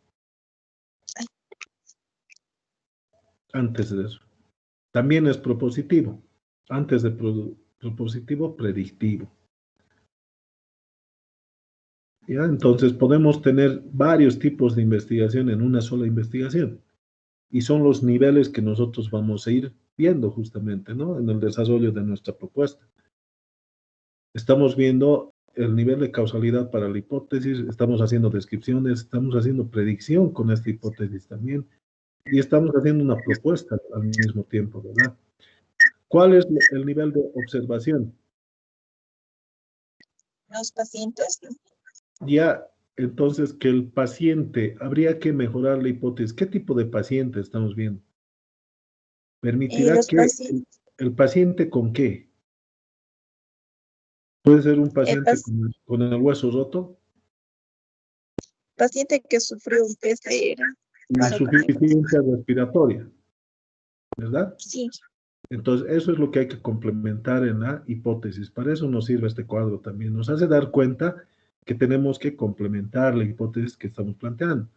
Antes de eso. También es propositivo. Antes de propositivo, predictivo. ¿Ya? Entonces podemos tener varios tipos de investigación en una sola investigación. Y son los niveles que nosotros vamos a ir viendo justamente, ¿no? En el desarrollo de nuestra propuesta. Estamos viendo el nivel de causalidad para la hipótesis, estamos haciendo descripciones, estamos haciendo predicción con esta hipótesis también, y estamos haciendo una propuesta al mismo tiempo, ¿verdad? ¿Cuál es el nivel de observación? Los pacientes, ¿no? Ya, entonces, que el paciente, habría que mejorar la hipótesis. ¿Qué tipo de paciente estamos viendo? Permitirá Los que pacientes, el paciente con qué? Puede ser un paciente con el hueso roto, paciente que sufrió un PCR, paro cardíaco. insuficiencia respiratoria, ¿verdad? Sí, Entonces, eso es lo que hay que complementar en la hipótesis. Para eso nos sirve este cuadro también. Nos hace dar cuenta que tenemos que complementar la hipótesis que estamos planteando.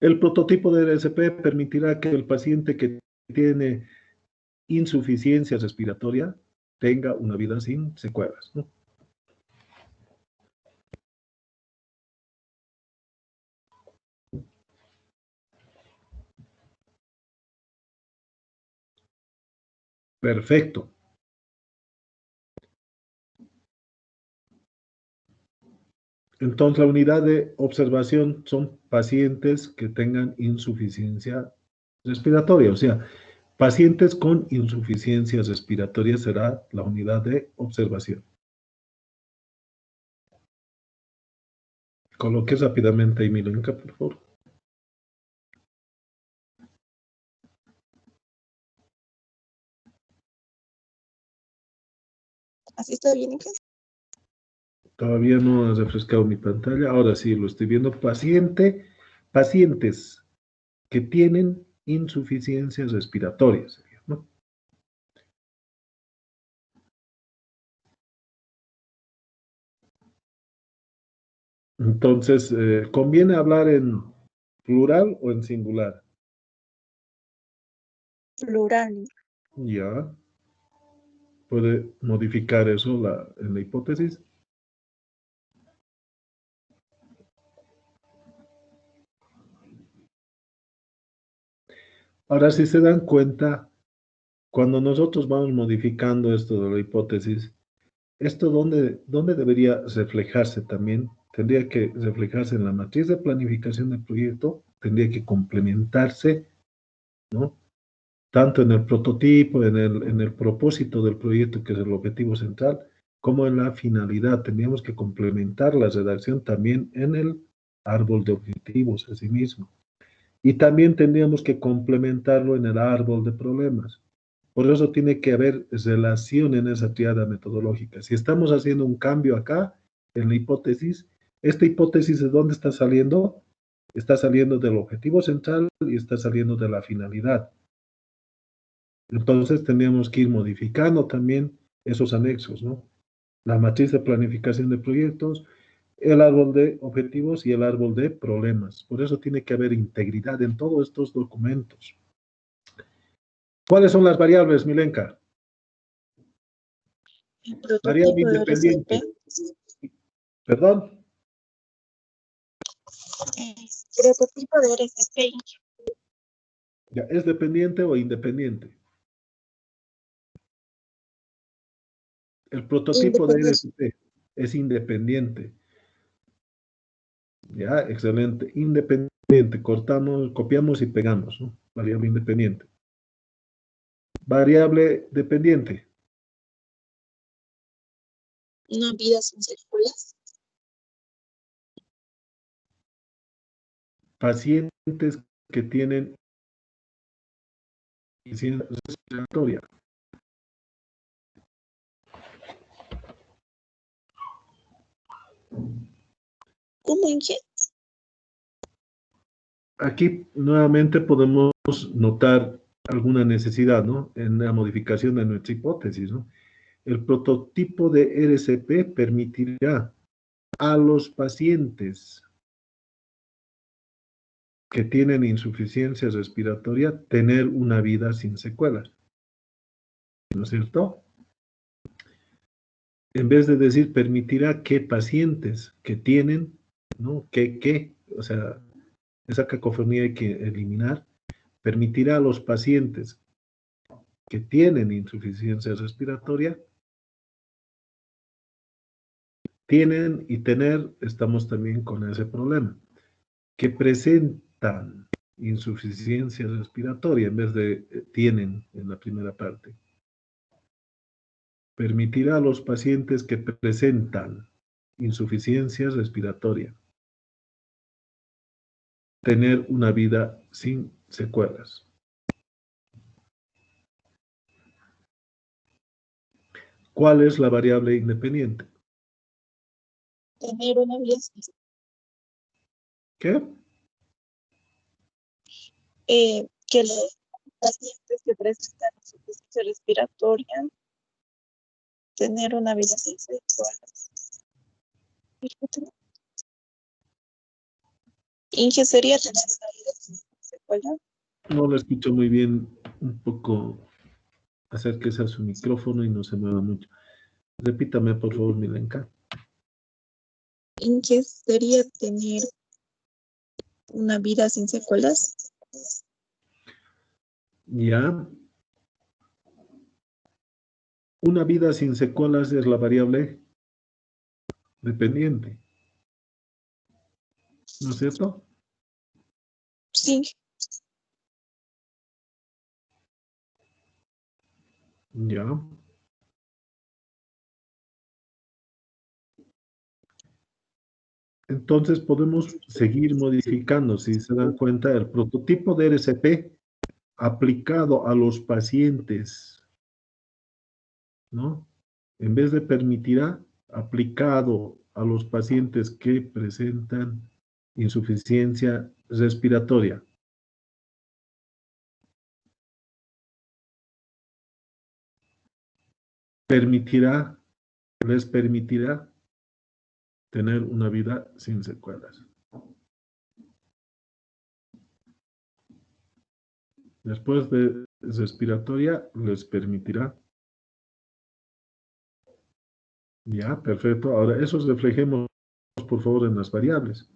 El prototipo de RSP permitirá que el paciente que tiene insuficiencia respiratoria tenga una vida sin secuelas, ¿no? Perfecto. Entonces, la unidad de observación son pacientes que tengan insuficiencia respiratoria, o sea, pacientes con insuficiencia respiratoria será la unidad de observación. Coloque rápidamente ahí mi link, por favor. así está bien. ¿Qué? Todavía no ha refrescado mi pantalla. Ahora sí, lo estoy viendo. Pacientes que tienen insuficiencias respiratorias, ¿no? Entonces, ¿conviene hablar en plural o en singular? Plural. Ya. Puede modificar eso en la hipótesis. Ahora, si se dan cuenta, cuando nosotros vamos modificando esto de la hipótesis, ¿esto dónde debería reflejarse también? Tendría que reflejarse en la matriz de planificación del proyecto, tendría que complementarse, ¿no? Tanto en el prototipo, en el propósito del proyecto, que es el objetivo central, como en la finalidad. Tendríamos que complementar la redacción también en el árbol de objetivos, asimismo. Y también tendríamos que complementarlo en el árbol de problemas. Por eso tiene que haber relación en esa triada metodológica. Si estamos haciendo un cambio acá, en la hipótesis, ¿esta hipótesis de dónde está saliendo? Está saliendo del objetivo central y está saliendo de la finalidad. Entonces tendríamos que ir modificando también esos anexos, ¿no? La matriz de planificación de proyectos, el árbol de objetivos y el árbol de problemas. Por eso tiene que haber integridad en todos estos documentos. ¿Cuáles son las variables, Milenka? El Variable prototipo de independiente. RCP. ¿Perdón? Prototipo de RCP. Ya, ¿es dependiente o independiente? El prototipo de Independiente. RSP es independiente. Ya, excelente. Independiente. Cortamos, copiamos y pegamos, ¿no? Variable independiente. Variable dependiente. No vidas sin secuelas. pacientes que tienen insuficiencia respiratoria. ¿Cómo Inge? Aquí nuevamente podemos notar alguna necesidad, ¿no? En la modificación de nuestra hipótesis, ¿no? El prototipo de RCP permitirá a los pacientes que tienen insuficiencia respiratoria tener una vida sin secuelas, ¿no es cierto? En vez de decir permitirá que pacientes que tienen, ¿no? O sea, esa cacofonía hay que eliminar. Permitirá a los pacientes que tienen insuficiencia respiratoria, tienen y tener, estamos también con ese problema, que presentan insuficiencia respiratoria en vez de tienen en la primera parte. Permitirá a los pacientes que presentan insuficiencia respiratoria tener una vida sin secuelas. ¿Cuál es la variable independiente? Tener una vida sin ¿Qué? que los pacientes que presentan insuficiencia respiratoria tener una vida sin secuelas. Inge sería tener una vida sin secuelas. No lo escucho muy bien, un poco acérquese a su micrófono y no se mueva mucho. Repítame, por favor, Milenka. Inge sería tener una vida sin secuelas. Ya. Una vida sin secuelas es la variable dependiente. ¿No es cierto? Sí. Ya. Entonces podemos seguir modificando, si se dan cuenta, el prototipo de RCP aplicado a los pacientes, ¿no? En vez de permitirá, aplicado a los pacientes que presentan insuficiencia respiratoria. Les permitirá tener una vida sin secuelas. Después de respiratoria, les permitirá. Ya, perfecto. Ahora, eso reflejemos, por favor, en las variables.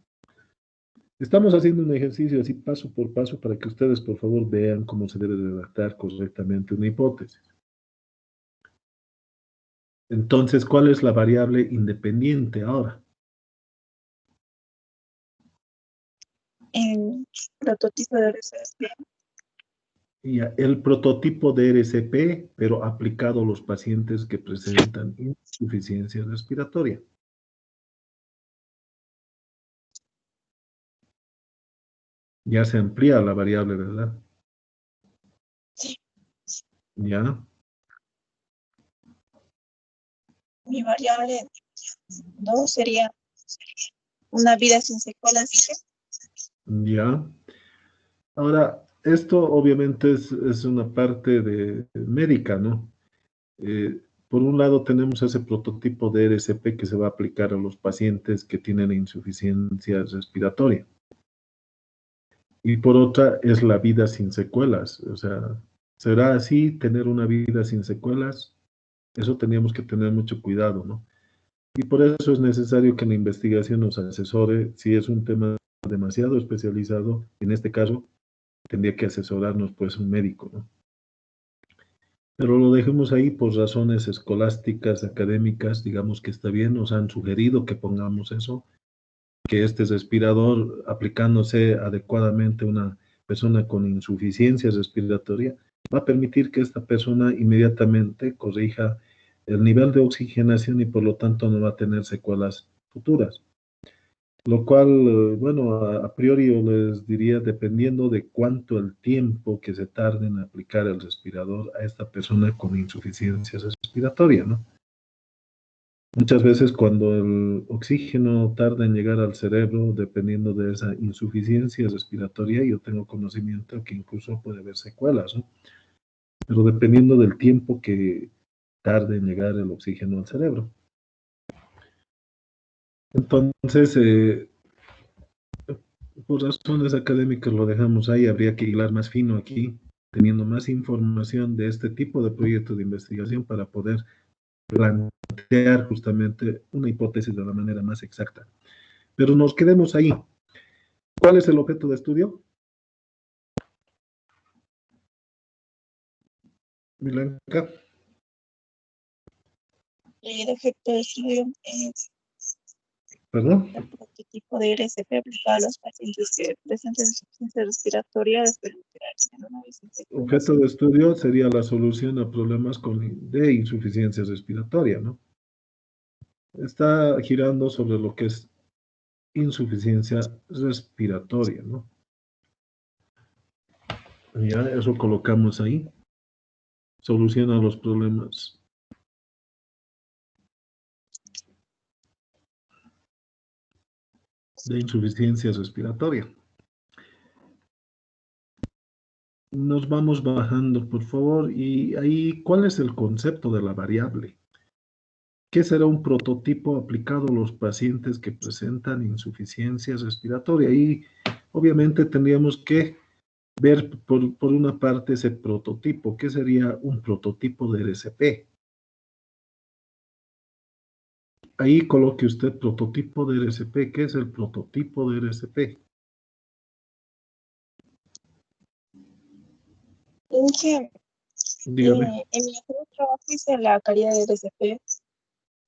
Estamos haciendo un ejercicio así paso por paso para que ustedes, por favor, vean cómo se debe redactar correctamente una hipótesis. Entonces, ¿cuál es la variable independiente ahora? En prototipo de RCP. Ya, el prototipo de RCP, pero aplicado a los pacientes que presentan insuficiencia respiratoria. Ya se amplía la variable, ¿verdad? Sí. Ya. Mi variable 2 sería una vida sin secuelas. Ya. Ahora, esto obviamente es una parte médica, ¿no? Por un lado tenemos ese prototipo de RCP que se va a aplicar a los pacientes que tienen insuficiencia respiratoria. Y por otra es la vida sin secuelas. O sea, ¿será así tener una vida sin secuelas? Eso teníamos que tener mucho cuidado, ¿no? Y por eso es necesario que la investigación nos asesore. Si es un tema demasiado especializado, en este caso, tendría que asesorarnos pues un médico, ¿no? Pero lo dejemos ahí por razones escolásticas, académicas, digamos que está bien, nos han sugerido que pongamos eso, que este respirador aplicándose adecuadamente a una persona con insuficiencia respiratoria va a permitir que esta persona inmediatamente corrija el nivel de oxigenación y por lo tanto no va a tener secuelas futuras. Lo cual, bueno, a priori yo les diría, dependiendo de cuánto el tiempo que se tarde en aplicar el respirador a esta persona con insuficiencia respiratoria, ¿no? Muchas veces cuando el oxígeno tarda en llegar al cerebro, dependiendo de esa insuficiencia respiratoria, yo tengo conocimiento que incluso puede haber secuelas, ¿no? Pero dependiendo del tiempo que tarde en llegar el oxígeno al cerebro. Entonces, por razones académicas lo dejamos ahí, habría que hilar más fino aquí, teniendo más información de este tipo de proyectos de investigación para poder plantear justamente una hipótesis de la manera más exacta. Pero nos quedemos ahí. ¿Cuál es el objeto de estudio? Milanka. El objeto de estudio es ¿Perdón? el prototipo de RSP aplicado a los pacientes que presentan insuficiencia respiratoria después de operarse en una desinfección. Objeto de estudio sería la solución a problemas de insuficiencia respiratoria, ¿no? Está girando sobre lo que es insuficiencia respiratoria, ¿no? Ya, eso colocamos ahí. Soluciona los problemas de insuficiencia respiratoria. Nos vamos bajando, por favor, y ahí, ¿cuál es el concepto de la variable? ¿Qué será un prototipo aplicado a los pacientes que presentan insuficiencia respiratoria? Y obviamente tendríamos que ver por una parte ese prototipo. ¿Qué sería un prototipo de RCP? Ahí coloque usted prototipo de RCP. ¿Qué es el prototipo de RCP? Inge, Dígame. en mi otro trabajo hice la calidad de RCP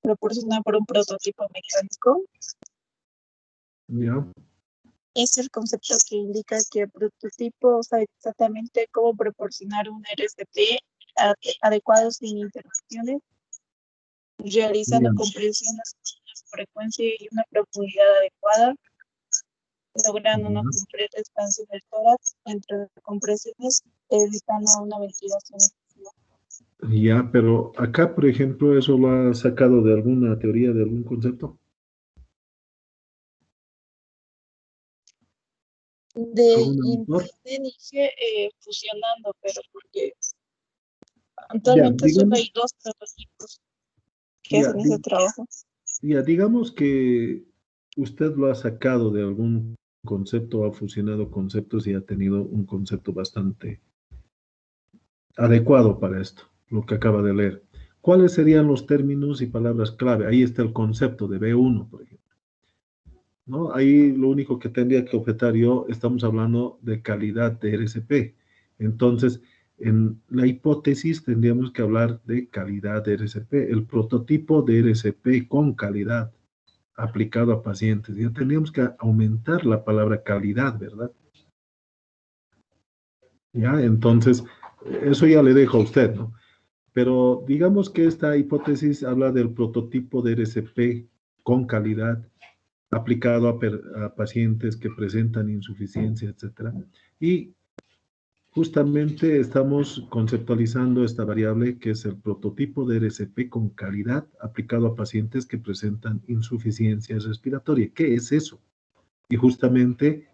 proporcionada por un prototipo mecánico. Ya. Es el concepto que indica que el prototipo sabe exactamente cómo proporcionar un RCP adecuado sin interrupciones, realizando Bien. compresiones con una frecuencia y una profundidad adecuada, logrando una completa expansión del tórax entre compresiones, evitando una ventilación excesiva. Ya, pero acá, por ejemplo, ¿eso lo ha sacado de alguna teoría, de algún concepto? De ¿Algún autor? internet dije fusionando, pero porque Ya, actualmente solo digamos, hay dos prototipos que hacen ese trabajo. digamos que usted lo ha sacado de algún concepto, ha fusionado conceptos y ha tenido un concepto bastante adecuado para esto, lo que acaba de leer. ¿Cuáles serían los términos y palabras clave? Ahí está el concepto de B1, por ejemplo, ¿no? Ahí lo único que tendría que objetar yo, estamos hablando de calidad de RCP. Entonces, en la hipótesis tendríamos que hablar de calidad de RCP, el prototipo de RCP con calidad aplicado a pacientes. Ya tendríamos que aumentar la palabra calidad, ¿verdad? Ya, entonces, eso ya le dejo a usted, ¿no? Pero digamos que esta hipótesis habla del prototipo de RCP con calidad aplicado a pacientes que presentan insuficiencia, etcétera. Y justamente estamos conceptualizando esta variable que es el prototipo de RCP con calidad aplicado a pacientes que presentan insuficiencia respiratoria. ¿Qué es eso? Y justamente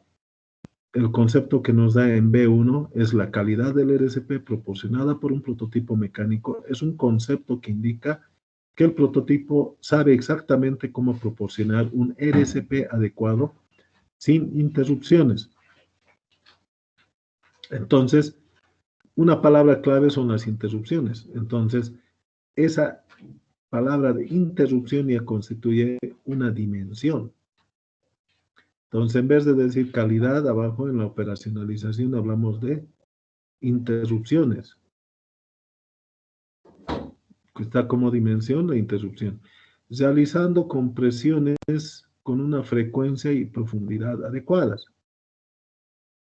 el concepto que nos da en B1 es la calidad del RCP proporcionada por un prototipo mecánico. Es un concepto que indica que el prototipo sabe exactamente cómo proporcionar un RCP adecuado sin interrupciones. Entonces, una palabra clave son las interrupciones. Entonces, esa palabra de interrupción ya constituye una dimensión. Entonces, en vez de decir calidad, abajo en la operacionalización hablamos de interrupciones. Que está como dimensión la interrupción. Realizando compresiones con una frecuencia y profundidad adecuadas.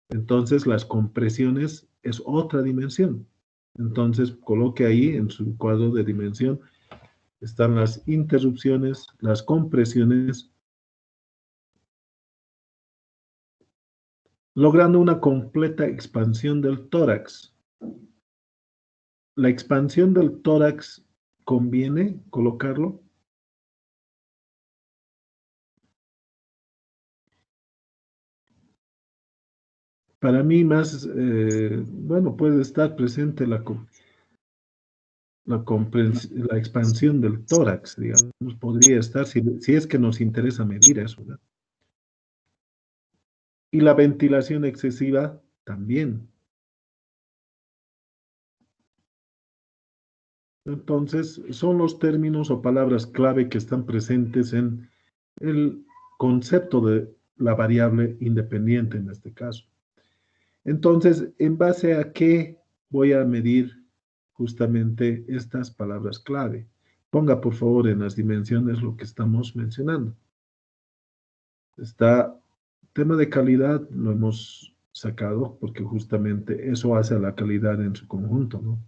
Entonces, las compresiones es otra dimensión. Entonces, coloque ahí en su cuadro de dimensión, están las interrupciones, las compresiones logrando una completa expansión del tórax. La expansión del tórax, ¿conviene colocarlo? Para mí más, bueno, puede estar presente la expansión del tórax, digamos, podría estar, si es que nos interesa medir eso, ¿verdad? Y la ventilación excesiva también. Entonces, son los términos o palabras clave que están presentes en el concepto de la variable independiente en este caso. Entonces, ¿en base a qué voy a medir justamente estas palabras clave? Ponga, por favor, en las dimensiones lo que estamos mencionando. Está tema de calidad, lo hemos sacado porque justamente eso hace a la calidad en su conjunto, ¿no?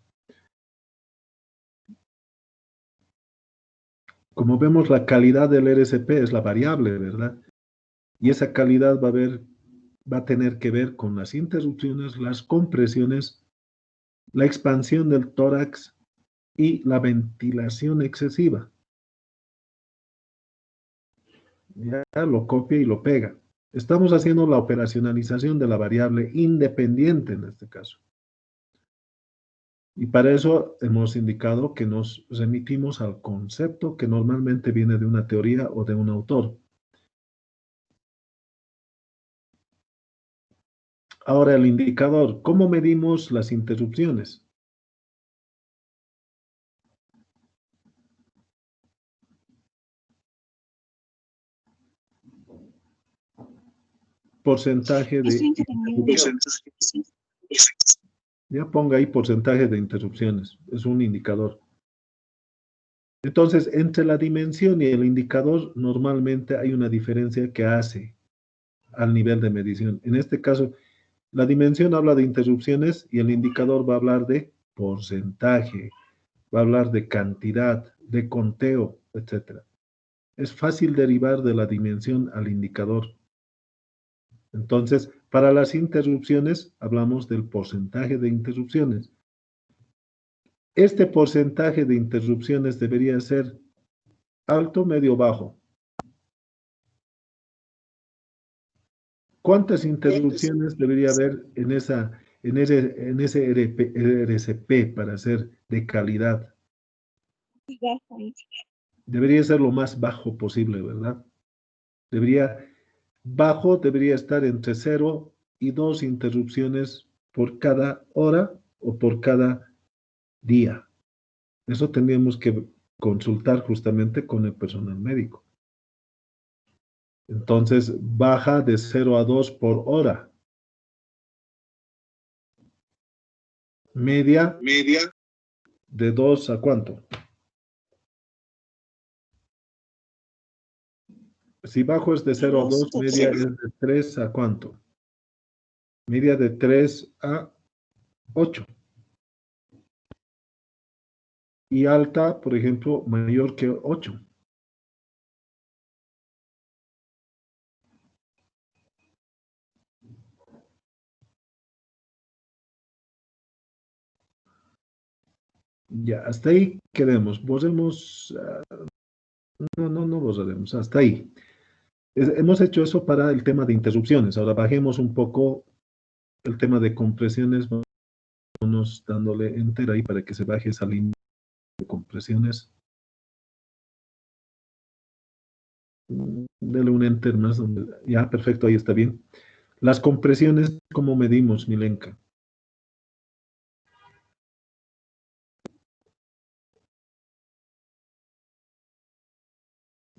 Como vemos, la calidad del RCP es la variable, ¿verdad? Y esa calidad va a tener que ver con las interrupciones, las compresiones, la expansión del tórax y la ventilación excesiva. Ya lo copia y lo pega. Estamos haciendo la operacionalización de la variable independiente en este caso. Y para eso hemos indicado que nos remitimos al concepto que normalmente viene de una teoría o de un autor. Ahora el indicador, ¿cómo medimos las interrupciones? Porcentaje de interrupciones. Ya ponga ahí porcentaje de interrupciones, es un indicador. Entonces, entre la dimensión y el indicador, normalmente hay una diferencia que hace al nivel de medición. En este caso, la dimensión habla de interrupciones y el indicador va a hablar de porcentaje, va a hablar de cantidad, de conteo, etc. Es fácil derivar de la dimensión al indicador. Entonces, para las interrupciones, hablamos del porcentaje de interrupciones. Este porcentaje de interrupciones debería ser alto, medio, bajo. ¿Cuántas interrupciones debería haber en ese RCP para ser de calidad? Debería ser lo más bajo posible, ¿verdad? Bajo debería estar entre 0 y 2 interrupciones por cada hora o por cada día. Eso tendríamos que consultar justamente con el personal médico. Entonces, baja de 0 a 2 por hora. Media. ¿De 2 a cuánto? Si bajo es de 0 a 2, media es de 3 a cuánto? Media de 3 a 8. Y alta, por ejemplo, mayor que 8. Ya, hasta ahí quedemos. Borremos. No borraremos. Hasta ahí. Hemos hecho eso para el tema de interrupciones. Ahora bajemos un poco el tema de compresiones. Vamos dándole enter ahí para que se baje esa línea de compresiones. Dale un enter más. Ya, perfecto, ahí está bien. Las compresiones, ¿cómo medimos, Milenka?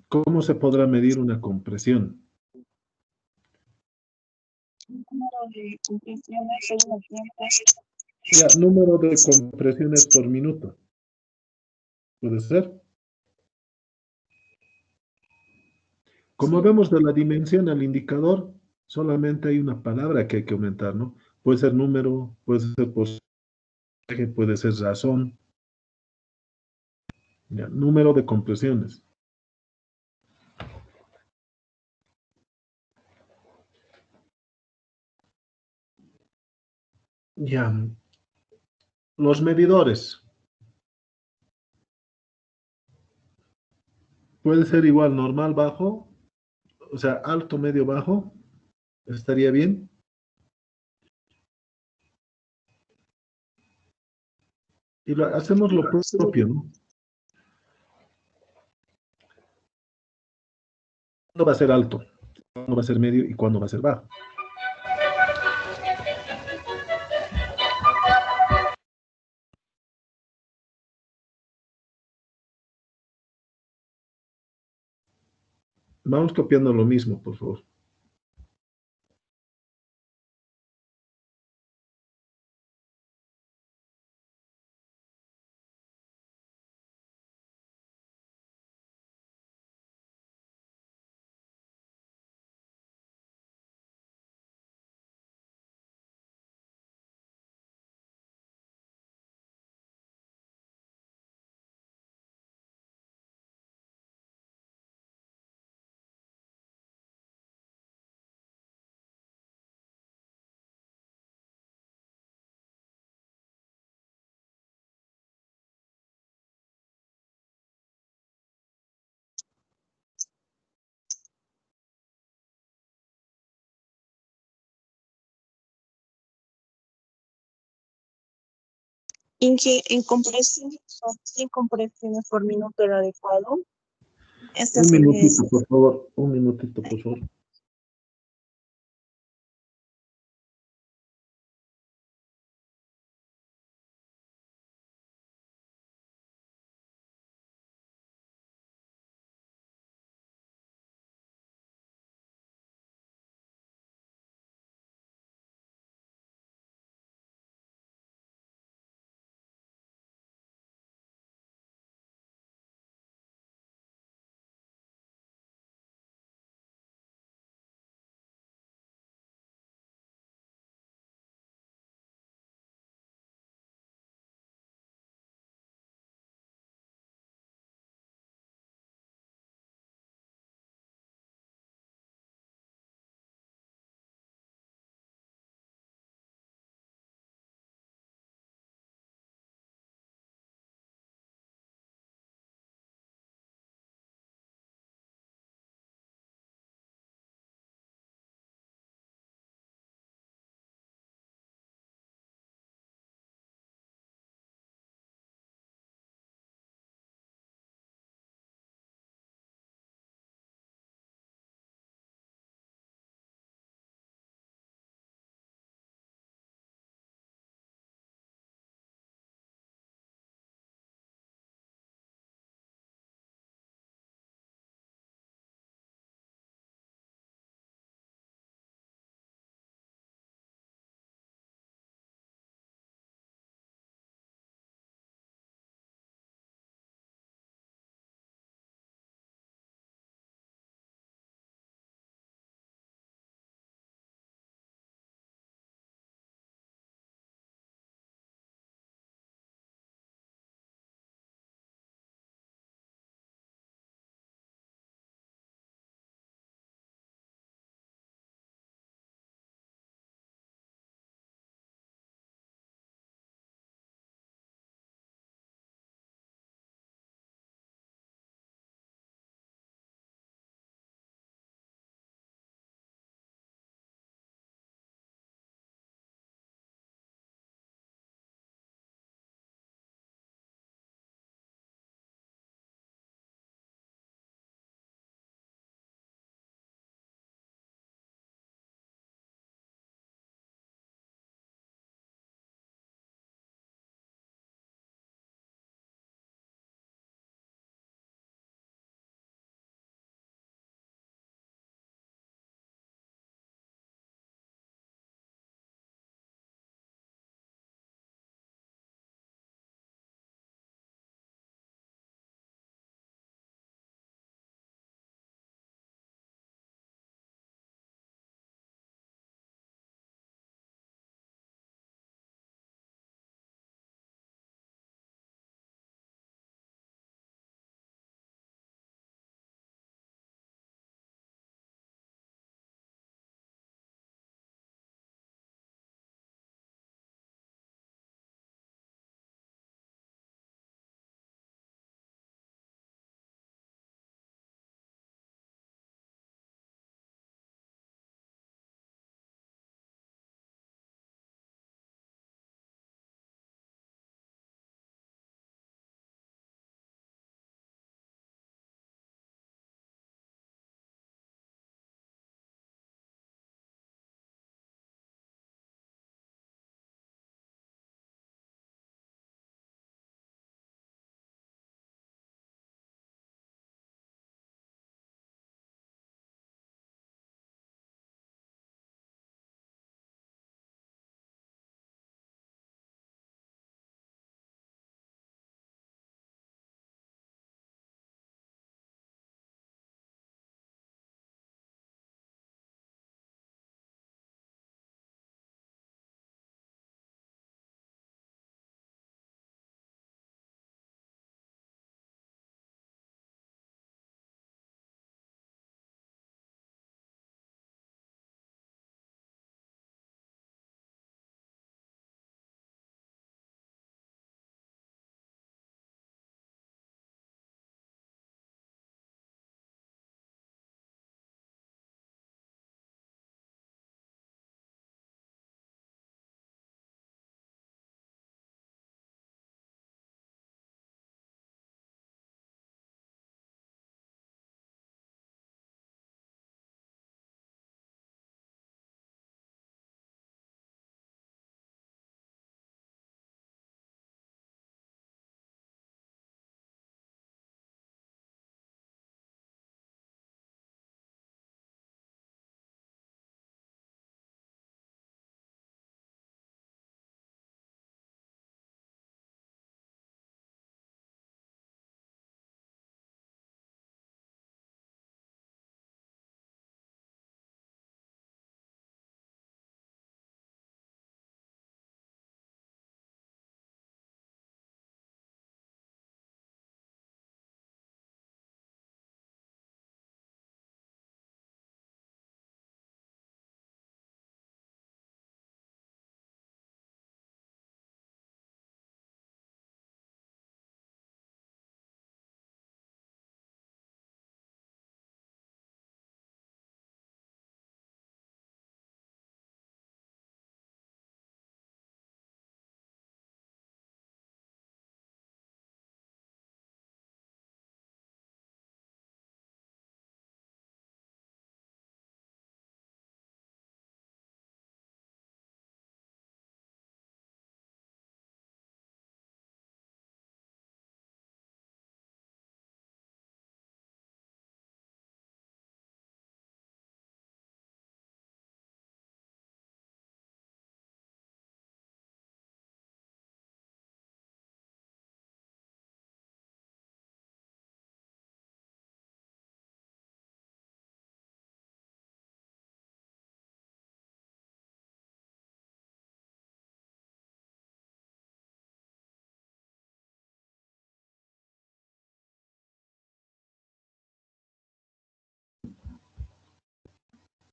¿Cómo se podrá medir una compresión? Número de compresiones según el tiempo. Ya, número de compresiones por minuto. ¿Puede ser? Como vemos de la dimensión al indicador, solamente hay una palabra que hay que aumentar, ¿no? Puede ser número, puede ser porcentaje, puede ser razón. Ya, número de compresiones. Ya, los medidores. Puede ser igual, normal, bajo, o sea, alto, medio, bajo. Estaría bien. Y hacemos lo Sí. propio, ¿no? ¿Cuándo va a ser alto? ¿Cuándo va a ser medio? ¿Y cuándo va a ser bajo? Vamos copiando lo mismo, por favor. En compresión, son 100 compresiones por minuto el adecuado. Esta Un serie es minutito, por favor. Un minutito, por favor.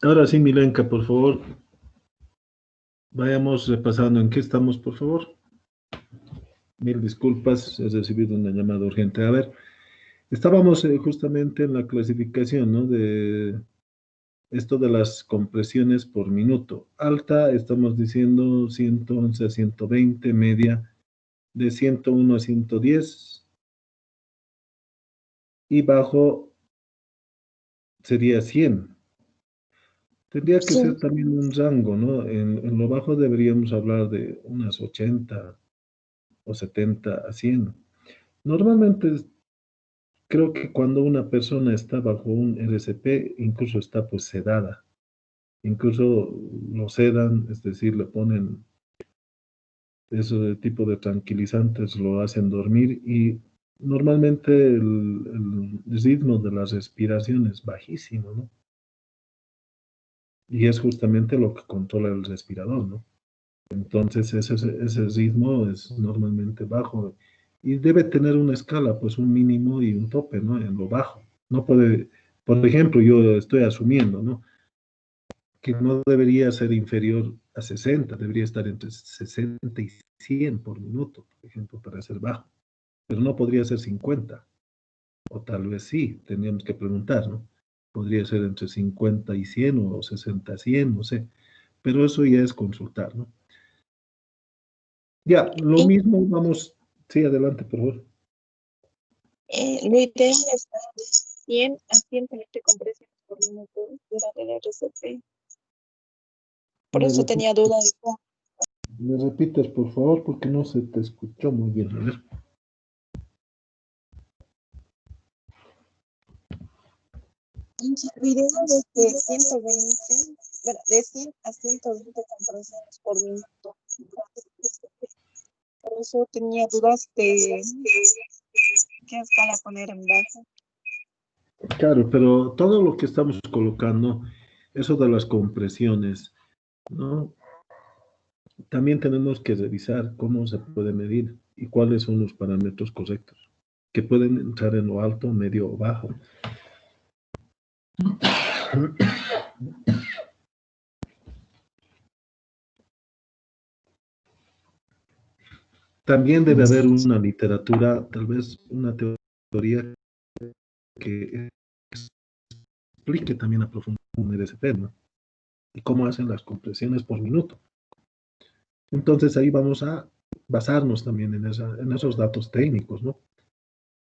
Ahora sí, Milenka, por favor, vayamos repasando en qué estamos, por favor. Mil disculpas, he recibido una llamada urgente. A ver, estábamos justamente en la clasificación, ¿no? De esto de las compresiones por minuto. Alta, estamos diciendo 111 a 120, media de 101 a 110 y bajo sería 100. Tendría que ser Sí, también un rango, ¿no? En lo bajo deberíamos hablar de unas 80 o 70 a 100. Normalmente creo que cuando una persona está bajo un RCP, incluso está pues sedada, incluso lo sedan, es decir, le ponen ese tipo de tranquilizantes, lo hacen dormir y normalmente el ritmo de la respiración es bajísimo, ¿no? Y es justamente lo que controla el respirador, ¿no? Entonces ese ritmo es normalmente bajo y debe tener una escala, pues un mínimo y un tope, ¿no? En lo bajo. No puede, por ejemplo, yo estoy asumiendo, ¿no? Que no debería ser inferior a 60, debería estar entre 60 y 100 por minuto, por ejemplo, para ser bajo. Pero no podría ser 50, o tal vez sí, tendríamos que preguntar, ¿no? Podría ser entre 50 y 100 o 60 a 100, no sé. Pero eso ya es consultar, ¿no? Ya, lo y mismo, vamos, sí, adelante, por favor. lo ideal es de 100 a 120 compresiones por minuto durante el RCP. Por Me, eso repi- tenía duda de cómo. me repites, por favor, porque no se te escuchó muy bien. A ver. Lo ideal es de 120, bueno, de 100 a 120 compresiones por minuto durante el RCP. Por eso tenía dudas de qué escala poner en base. Claro, pero todo lo que estamos colocando, eso de las compresiones, ¿no? También tenemos que revisar cómo se puede medir y cuáles son los parámetros correctos, que pueden entrar en lo alto, medio o bajo. También debe haber una literatura, tal vez una teoría que explique también a profundidad un RCP, ¿no? Y cómo hacen las compresiones por minuto. Entonces ahí vamos a basarnos también en esos datos técnicos, ¿no?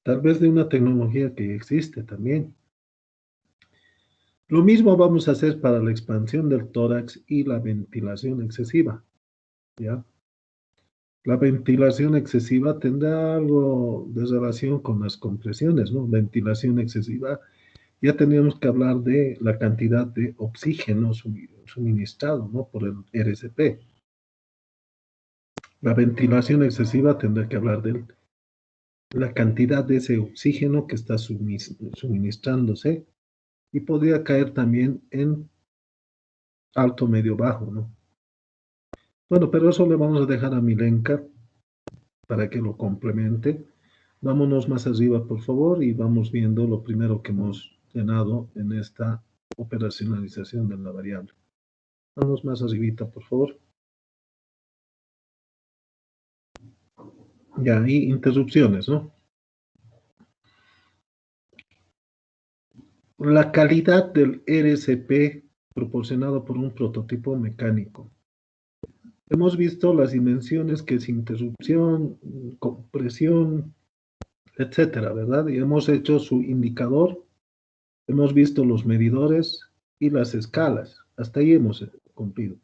Tal vez de una tecnología que existe también. Lo mismo vamos a hacer para la expansión del tórax y la ventilación excesiva, ¿ya? La ventilación excesiva tendrá algo de relación con las compresiones, ¿no? Ventilación excesiva, ya tendríamos que hablar de la cantidad de oxígeno suministrado, ¿no? Por el RCP. La ventilación excesiva tendrá que hablar de la cantidad de ese oxígeno que está suministrándose y podría caer también en alto, medio, bajo, ¿no? Bueno, pero eso le vamos a dejar a Milenka para que lo complemente. Vámonos más arriba, por favor, y vamos viendo lo primero que hemos llenado en esta operacionalización de la variable. Vamos más arribita, por favor. Ya, y interrupciones, ¿no? La calidad del RCP proporcionado por un prototipo mecánico. Hemos visto las dimensiones que es interrupción, compresión, etcétera, ¿verdad? Y hemos hecho su indicador, hemos visto los medidores y las escalas. Hasta ahí hemos cumplido.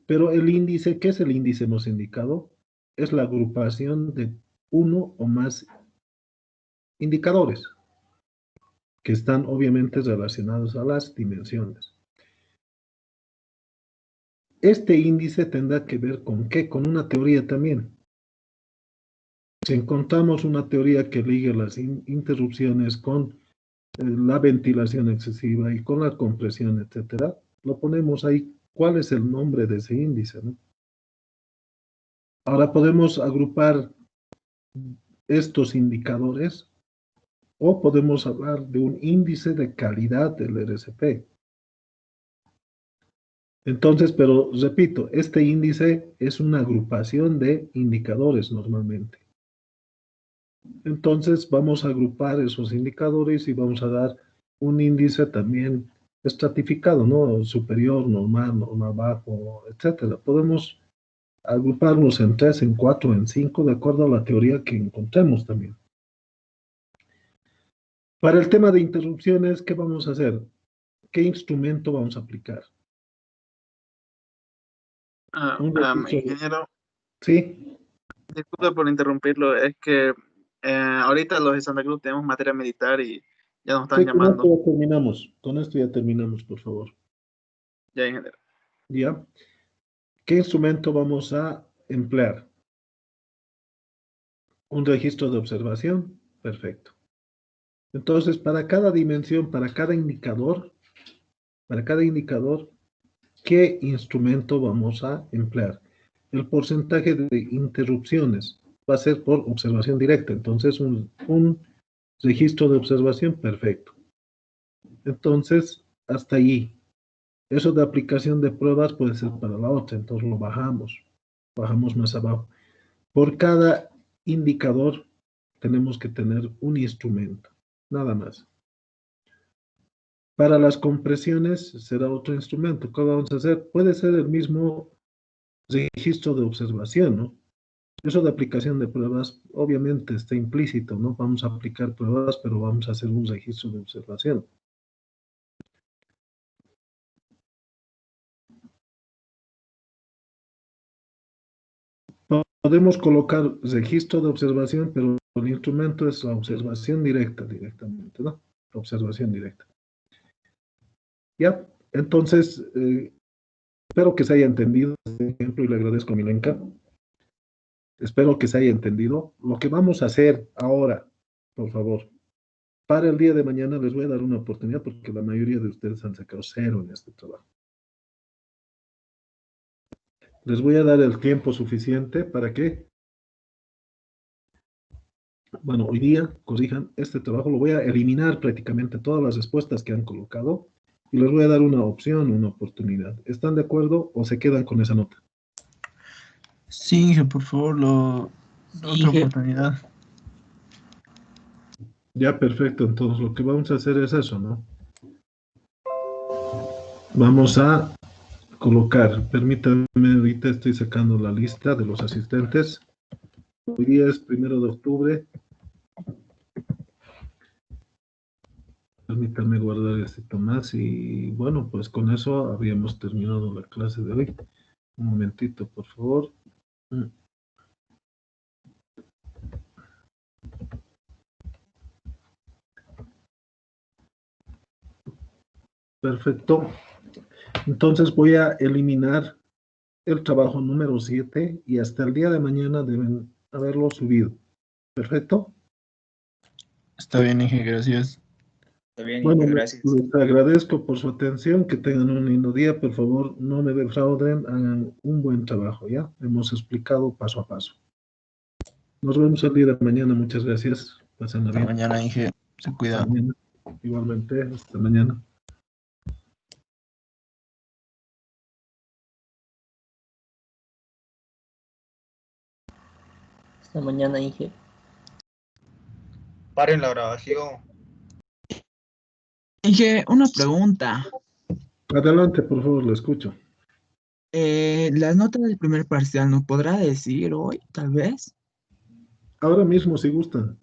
Pero el índice, ¿qué es el índice? Hemos indicado, es la agrupación de uno o más indicadores que están obviamente relacionados a las dimensiones. Este índice tendrá que ver con qué, con una teoría también. Si encontramos una teoría que ligue las interrupciones con la ventilación excesiva y con la compresión, etcétera, lo ponemos ahí. ¿Cuál es el nombre de ese índice, no? Ahora podemos agrupar estos indicadores o podemos hablar de un índice de calidad del RCP. Entonces, pero repito, este índice es una agrupación de indicadores normalmente. Entonces, vamos a agrupar esos indicadores y vamos a dar un índice también estratificado, ¿no? Superior, normal, normal bajo, etcétera. Podemos agruparlos en 3, en 4, en 5, de acuerdo a la teoría que encontremos también. Para el tema de interrupciones, ¿qué vamos a hacer? ¿Qué instrumento vamos a aplicar? Un registro. Ingeniero, Sí, disculpe por interrumpirlo, es que ahorita los de Santa Cruz tenemos materia militar y ya nos están sí, con esto llamando. ya terminamos. Con esto ya terminamos, por favor. Ya, ingeniero. ¿Ya? ¿Qué instrumento vamos a emplear? Un registro de observación. Perfecto. Entonces, para cada dimensión, para cada indicador, ¿qué instrumento vamos a emplear? El porcentaje de interrupciones va a ser por observación directa. Entonces, un registro de observación, perfecto. Entonces, hasta allí. Eso de aplicación de pruebas puede ser para la otra, entonces lo bajamos más abajo. Por cada indicador tenemos que tener un instrumento, nada más. Para las compresiones será otro instrumento. ¿Qué vamos a hacer? Puede ser el mismo registro de observación, ¿no? Eso de aplicación de pruebas, obviamente está implícito, ¿no? Vamos a aplicar pruebas, pero vamos a hacer un registro de observación. Podemos colocar registro de observación, pero el instrumento es la observación directamente, ¿no? La observación directa. Ya, entonces, espero que se haya entendido este ejemplo y le agradezco a Milenka. Espero que se haya entendido. Lo que vamos a hacer ahora, por favor, para el día de mañana les voy a dar una oportunidad porque la mayoría de ustedes han sacado 0 en este trabajo. Les voy a dar el tiempo suficiente para que, bueno, hoy día corrijan este trabajo. Lo voy a eliminar prácticamente todas las respuestas que han colocado y les voy a dar una opción, una oportunidad. ¿Están de acuerdo o se quedan con esa nota? Sí, Inge, por favor, otra Inge. oportunidad. Ya, perfecto. Entonces lo que vamos a hacer es eso, ¿no? Vamos a colocar, permítanme, ahorita estoy sacando la lista de los asistentes. Hoy día es 1 de octubre. Permítanme guardar este más y bueno, pues con eso habíamos terminado la clase de hoy. Un momentito, por favor. Perfecto. Entonces voy a eliminar el trabajo número 7 y hasta el día de mañana deben haberlo subido. ¿Perfecto? Está bien, Inge, gracias. Está bien, Bueno, Inge, gracias. les agradezco por su atención, que tengan un lindo día. Por favor, no me defrauden, hagan un buen trabajo, ¿ya? Hemos explicado paso a paso. Nos vemos el día de mañana. Muchas gracias. Pásenla Hasta bien. mañana, Inge. Se cuida. Hasta mañana. Igualmente, hasta mañana. Hasta mañana, Inge. Paren la grabación. Inge, una pregunta. Adelante, por favor, lo escucho. Las notas del primer parcial, ¿nos podrá decir hoy, tal vez? Ahora mismo, si gustan.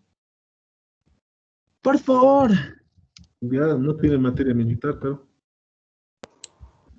Por favor. Ya no tiene materia militar, pero